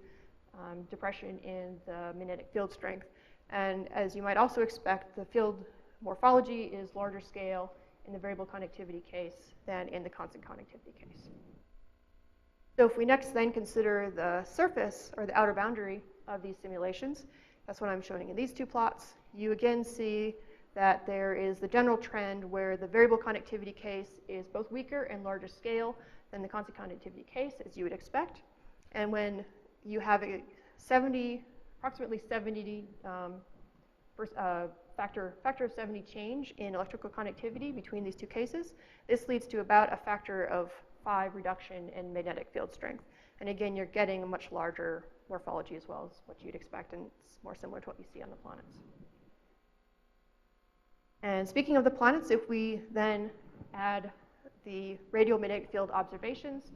depression in the magnetic field strength. And as you might also expect, the field morphology is larger scale in the variable conductivity case than in the constant conductivity case. So if we next then consider the surface or the outer boundary of these simulations, that's what I'm showing in these two plots, you again see that there is the general trend where the variable conductivity case is both weaker and larger scale than the constant conductivity case, as you would expect. And when you have a approximately 70 factor of 70 change in electrical conductivity between these two cases, this leads to about a factor of 5 reduction in magnetic field strength. And again, you're getting a much larger morphology as well as what you'd expect, and it's more similar to what you see on the planets. And speaking of the planets, if we then add the radiomagnetic field observations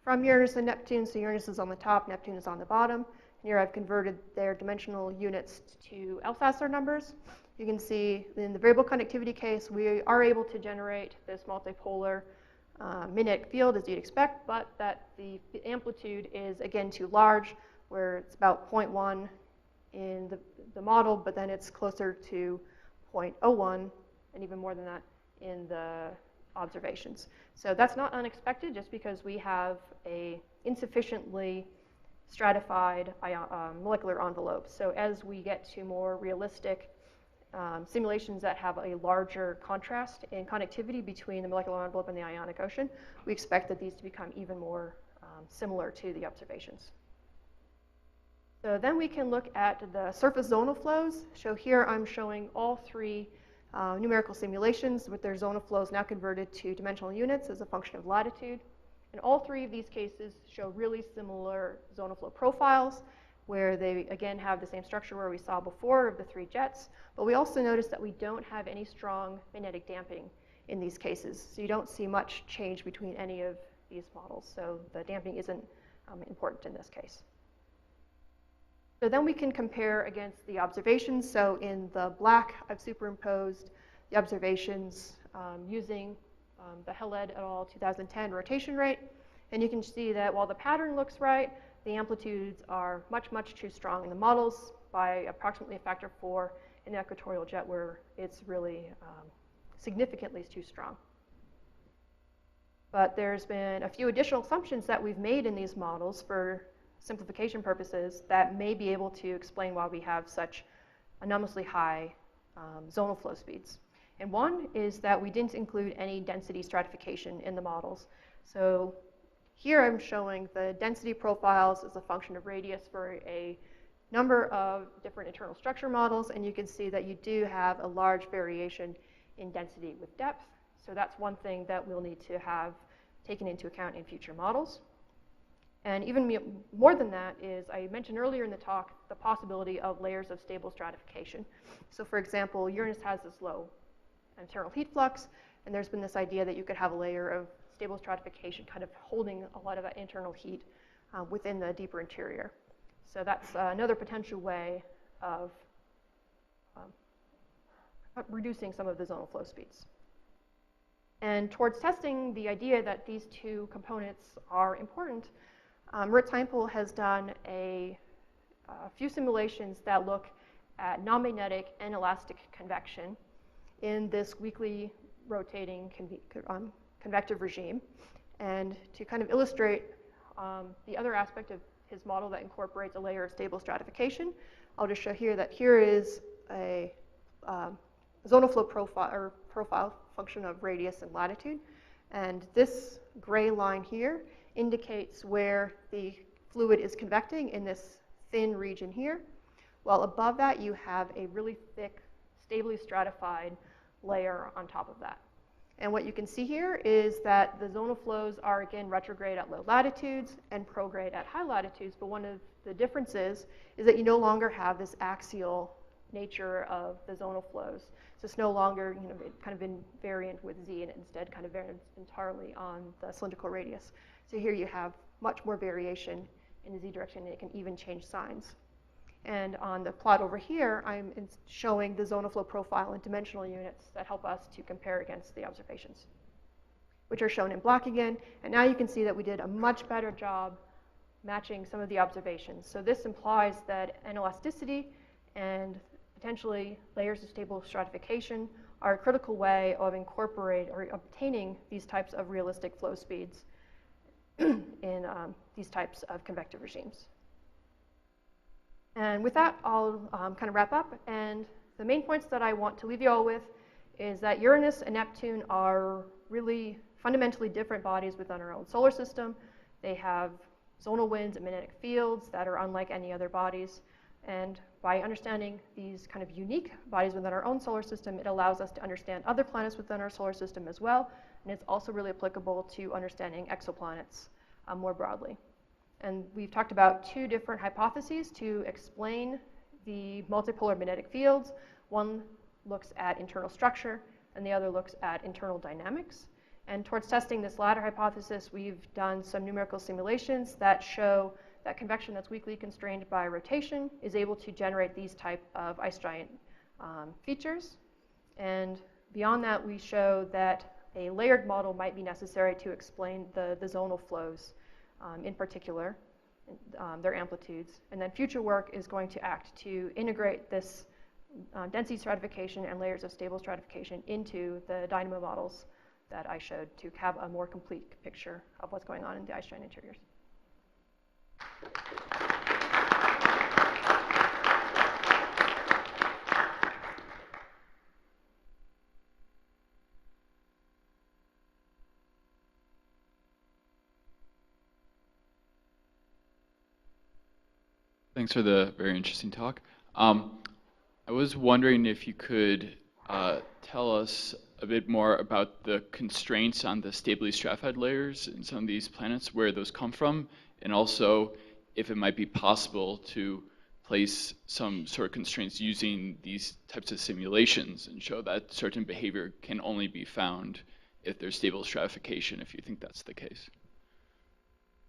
from Uranus and Neptune, so Uranus is on the top, Neptune is on the bottom. Here I've converted their dimensional units to Althusser numbers. You can see in the variable conductivity case, we are able to generate this multipolar magnetic field as you'd expect, but that the amplitude is again too large, where it's about 0.1 in the model, but then it's closer to 0.01 and even more than that in the observations. So that's not unexpected just because we have a insufficiently stratified molecular envelope. So as we get to more realistic simulations that have a larger contrast in conductivity between the molecular envelope and the ionic ocean, we expect that these to become even more similar to the observations. So then we can look at the surface zonal flows. So here I'm showing all 3 numerical simulations with their zonal flows now converted to dimensional units as a function of latitude. And all 3 of these cases show really similar zonal flow profiles, where they again have the same structure where we saw before of the 3 jets. But we also notice that we don't have any strong magnetic damping in these cases. So you don't see much change between any of these models. So the damping isn't important in this case. So then we can compare against the observations. So in the black, I've superimposed the observations using the Heled et al. 2010 rotation rate. And you can see that while the pattern looks right, the amplitudes are much, much too strong in the models by approximately a factor of 4 in the equatorial jet, where it's really significantly too strong. But there's been a few additional assumptions that we've made in these models for simplification purposes that may be able to explain why we have such anomalously high zonal flow speeds. And one is that we didn't include any density stratification in the models. So here I'm showing the density profiles as a function of radius for a number of different internal structure models, and you can see that you do have a large variation in density with depth. So that's one thing that we'll need to have taken into account in future models. And even more than that is, I mentioned earlier in the talk, the possibility of layers of stable stratification. So for example, Uranus has this low internal heat flux, and there's been this idea that you could have a layer of stable stratification kind of holding a lot of that internal heat within the deeper interior. So that's another potential way of reducing some of the zonal flow speeds. And towards testing the idea that these two components are important, Ritz Heimpool has done a few simulations that look at non-magnetic and elastic convection in this weakly rotating convective regime. And to kind of illustrate the other aspect of his model that incorporates a layer of stable stratification, I'll just show here that here is a zonal flow profile function of radius and latitude. And this gray line here indicates where the fluid is convecting in this thin region here, while above that you have a really thick, stably stratified layer on top of that. And what you can see here is that the zonal flows are again retrograde at low latitudes and prograde at high latitudes, but one of the differences is that you no longer have this axial nature of the zonal flows. So it's no longer, kind of invariant with z, and instead kind of varies entirely on the cylindrical radius. So here you have much more variation in the z direction, and it can even change signs. And on the plot over here, I'm showing the zonal flow profile in dimensional units that help us to compare against the observations, which are shown in black again. And now you can see that we did a much better job matching some of the observations. So this implies that inelasticity and potentially layers of stable stratification are a critical way of incorporating or obtaining these types of realistic flow speeds in these types of convective regimes. And with that, I'll kind of wrap up. And the main points that I want to leave you all with is that Uranus and Neptune are really fundamentally different bodies within our own solar system. They have zonal winds and magnetic fields that are unlike any other bodies. And by understanding these kind of unique bodies within our own solar system, it allows us to understand other planets within our solar system as well. And it's also really applicable to understanding exoplanets more broadly. And we've talked about two different hypotheses to explain the multipolar magnetic fields. One looks at internal structure, and the other looks at internal dynamics. And towards testing this latter hypothesis, we've done some numerical simulations that show that convection that's weakly constrained by rotation is able to generate these type of ice giant features. And beyond that, we show that a layered model might be necessary to explain the zonal flows in particular, their amplitudes. And then future work is going to act to integrate this density stratification and layers of stable stratification into the dynamo models that I showed to have a more complete picture of what's going on in the ice giant interiors. Thanks for the very interesting talk. I was wondering if you could tell us a bit more about the constraints on the stably stratified layers in some of these planets, where those come from, and also if it might be possible to place some sort of constraints using these types of simulations and show that certain behavior can only be found if there's stable stratification, if you think that's the case.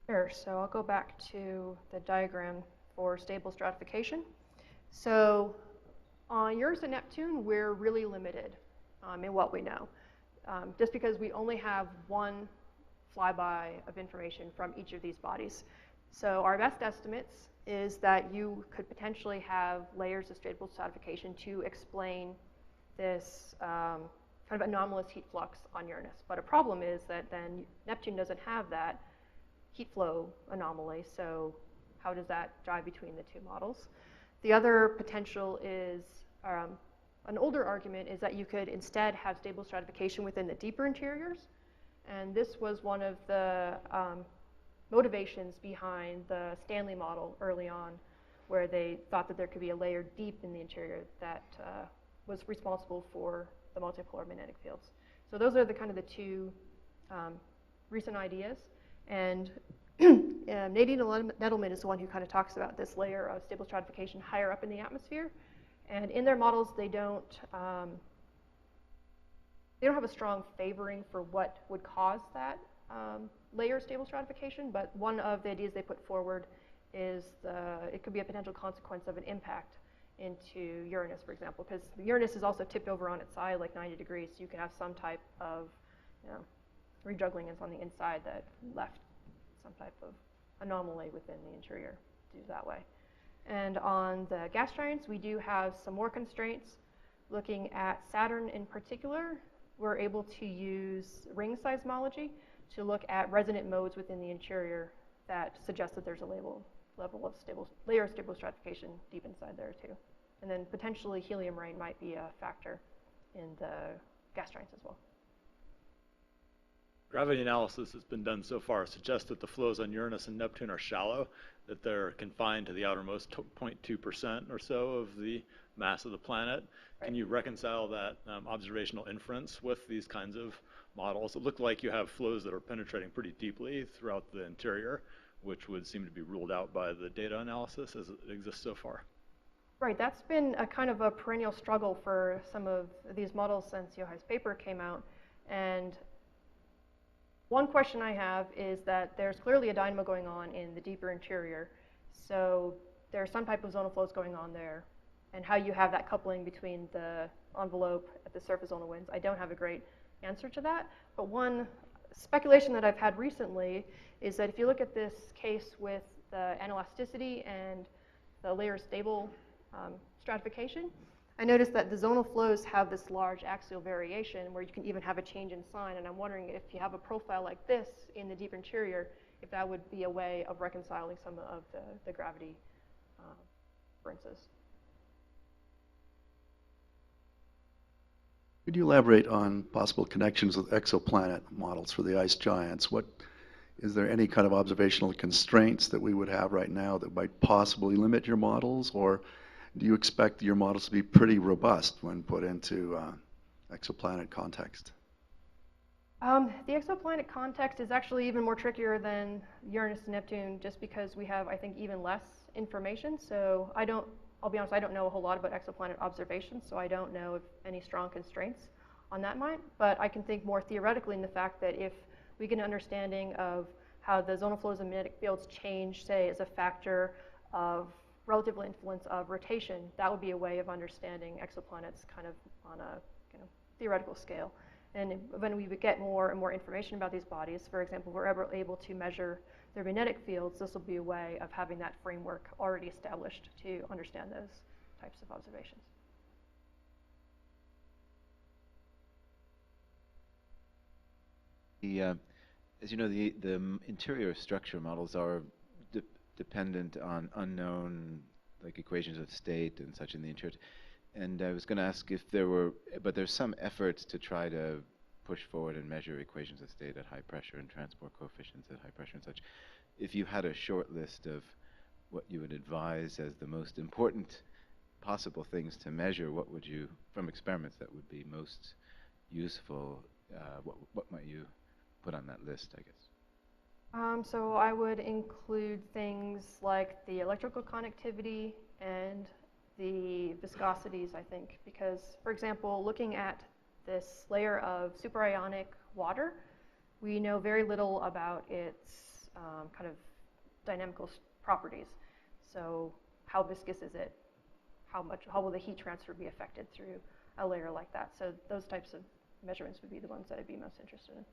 Sure, so I'll go back to the diagram for stable stratification. So on Uranus and Neptune, we're really limited in what we know, just because we only have one flyby of information from each of these bodies. So our best estimates is that you could potentially have layers of stable stratification to explain this kind of anomalous heat flux on Uranus. But a problem is that then Neptune doesn't have that heat flow anomaly, so how does that drive between the two models? The other potential is, an older argument is that you could instead have stable stratification within the deeper interiors. And this was one of the motivations behind the Stanley model early on, where they thought that there could be a layer deep in the interior that was responsible for the multipolar magnetic fields. So those are the kind of the two recent ideas. And Nadine Nettleman is the one who kind of talks about this layer of stable stratification higher up in the atmosphere. And in their models, they don't have a strong favoring for what would cause that layer of stable stratification, but one of the ideas they put forward is it could be a potential consequence of an impact into Uranus, for example, because Uranus is also tipped over on its side like 90 degrees, so you can have some type of, rejuggling is on the inside that left some type of anomaly within the interior due to that way. And on the gas giants, we do have some more constraints. Looking at Saturn in particular, we're able to use ring seismology to look at resonant modes within the interior that suggest that there's a level of layer of stable stratification deep inside there too. And then potentially helium rain might be a factor in the gas giants as well. Gravity analysis that's been done so far suggests that the flows on Uranus and Neptune are shallow, that they're confined to the outermost 0.2% or so of the mass of the planet. Right. Can you reconcile that observational inference with these kinds of models? It looked like you have flows that are penetrating pretty deeply throughout the interior, which would seem to be ruled out by the data analysis as it exists so far. Right, that's been a kind of a perennial struggle for some of these models since Yohai's paper came out. And one question I have is that there's clearly a dynamo going on in the deeper interior. So there's some type of zonal flows going on there. And how you have that coupling between the envelope at the surface zonal winds, I don't have a great answer to that. But one speculation that I've had recently is that if you look at this case with the anelasticity and the layer stable stratification, I noticed that the zonal flows have this large axial variation where you can even have a change in sign, and I'm wondering if you have a profile like this in the deep interior, if that would be a way of reconciling some of the gravity differences. Could you elaborate on possible connections with exoplanet models for the ice giants? Is there any kind of observational constraints that we would have right now that might possibly limit your models, or do you expect your models to be pretty robust when put into exoplanet context? The exoplanet context is actually even more trickier than Uranus and Neptune just because we have, I think, even less information. So I'll be honest, I don't know a whole lot about exoplanet observations, so I don't know if any strong constraints on that might. But I can think more theoretically in the fact that if we get an understanding of how the zonal flows and magnetic fields change, say, as a factor of relative influence of rotation, that would be a way of understanding exoplanets kind of on a theoretical scale. And when we would get more and more information about these bodies, for example, we're ever able to measure their magnetic fields, this will be a way of having that framework already established to understand those types of observations. As you know, the interior structure models are dependent on unknown, like equations of state and such in the interior. And I was going to ask if there were, but there's some efforts to try to push forward and measure equations of state at high pressure and transport coefficients at high pressure and such. If you had a short list of what you would advise as the most important possible things to measure, what would you, from experiments that would be most useful, what might you put on that list, I guess? So I would include things like the electrical conductivity and the viscosities, I think, because, for example, looking at this layer of superionic water, we know very little about its kind of dynamical properties. So how viscous is it? How will the heat transfer be affected through a layer like that? So those types of measurements would be the ones that I'd be most interested in.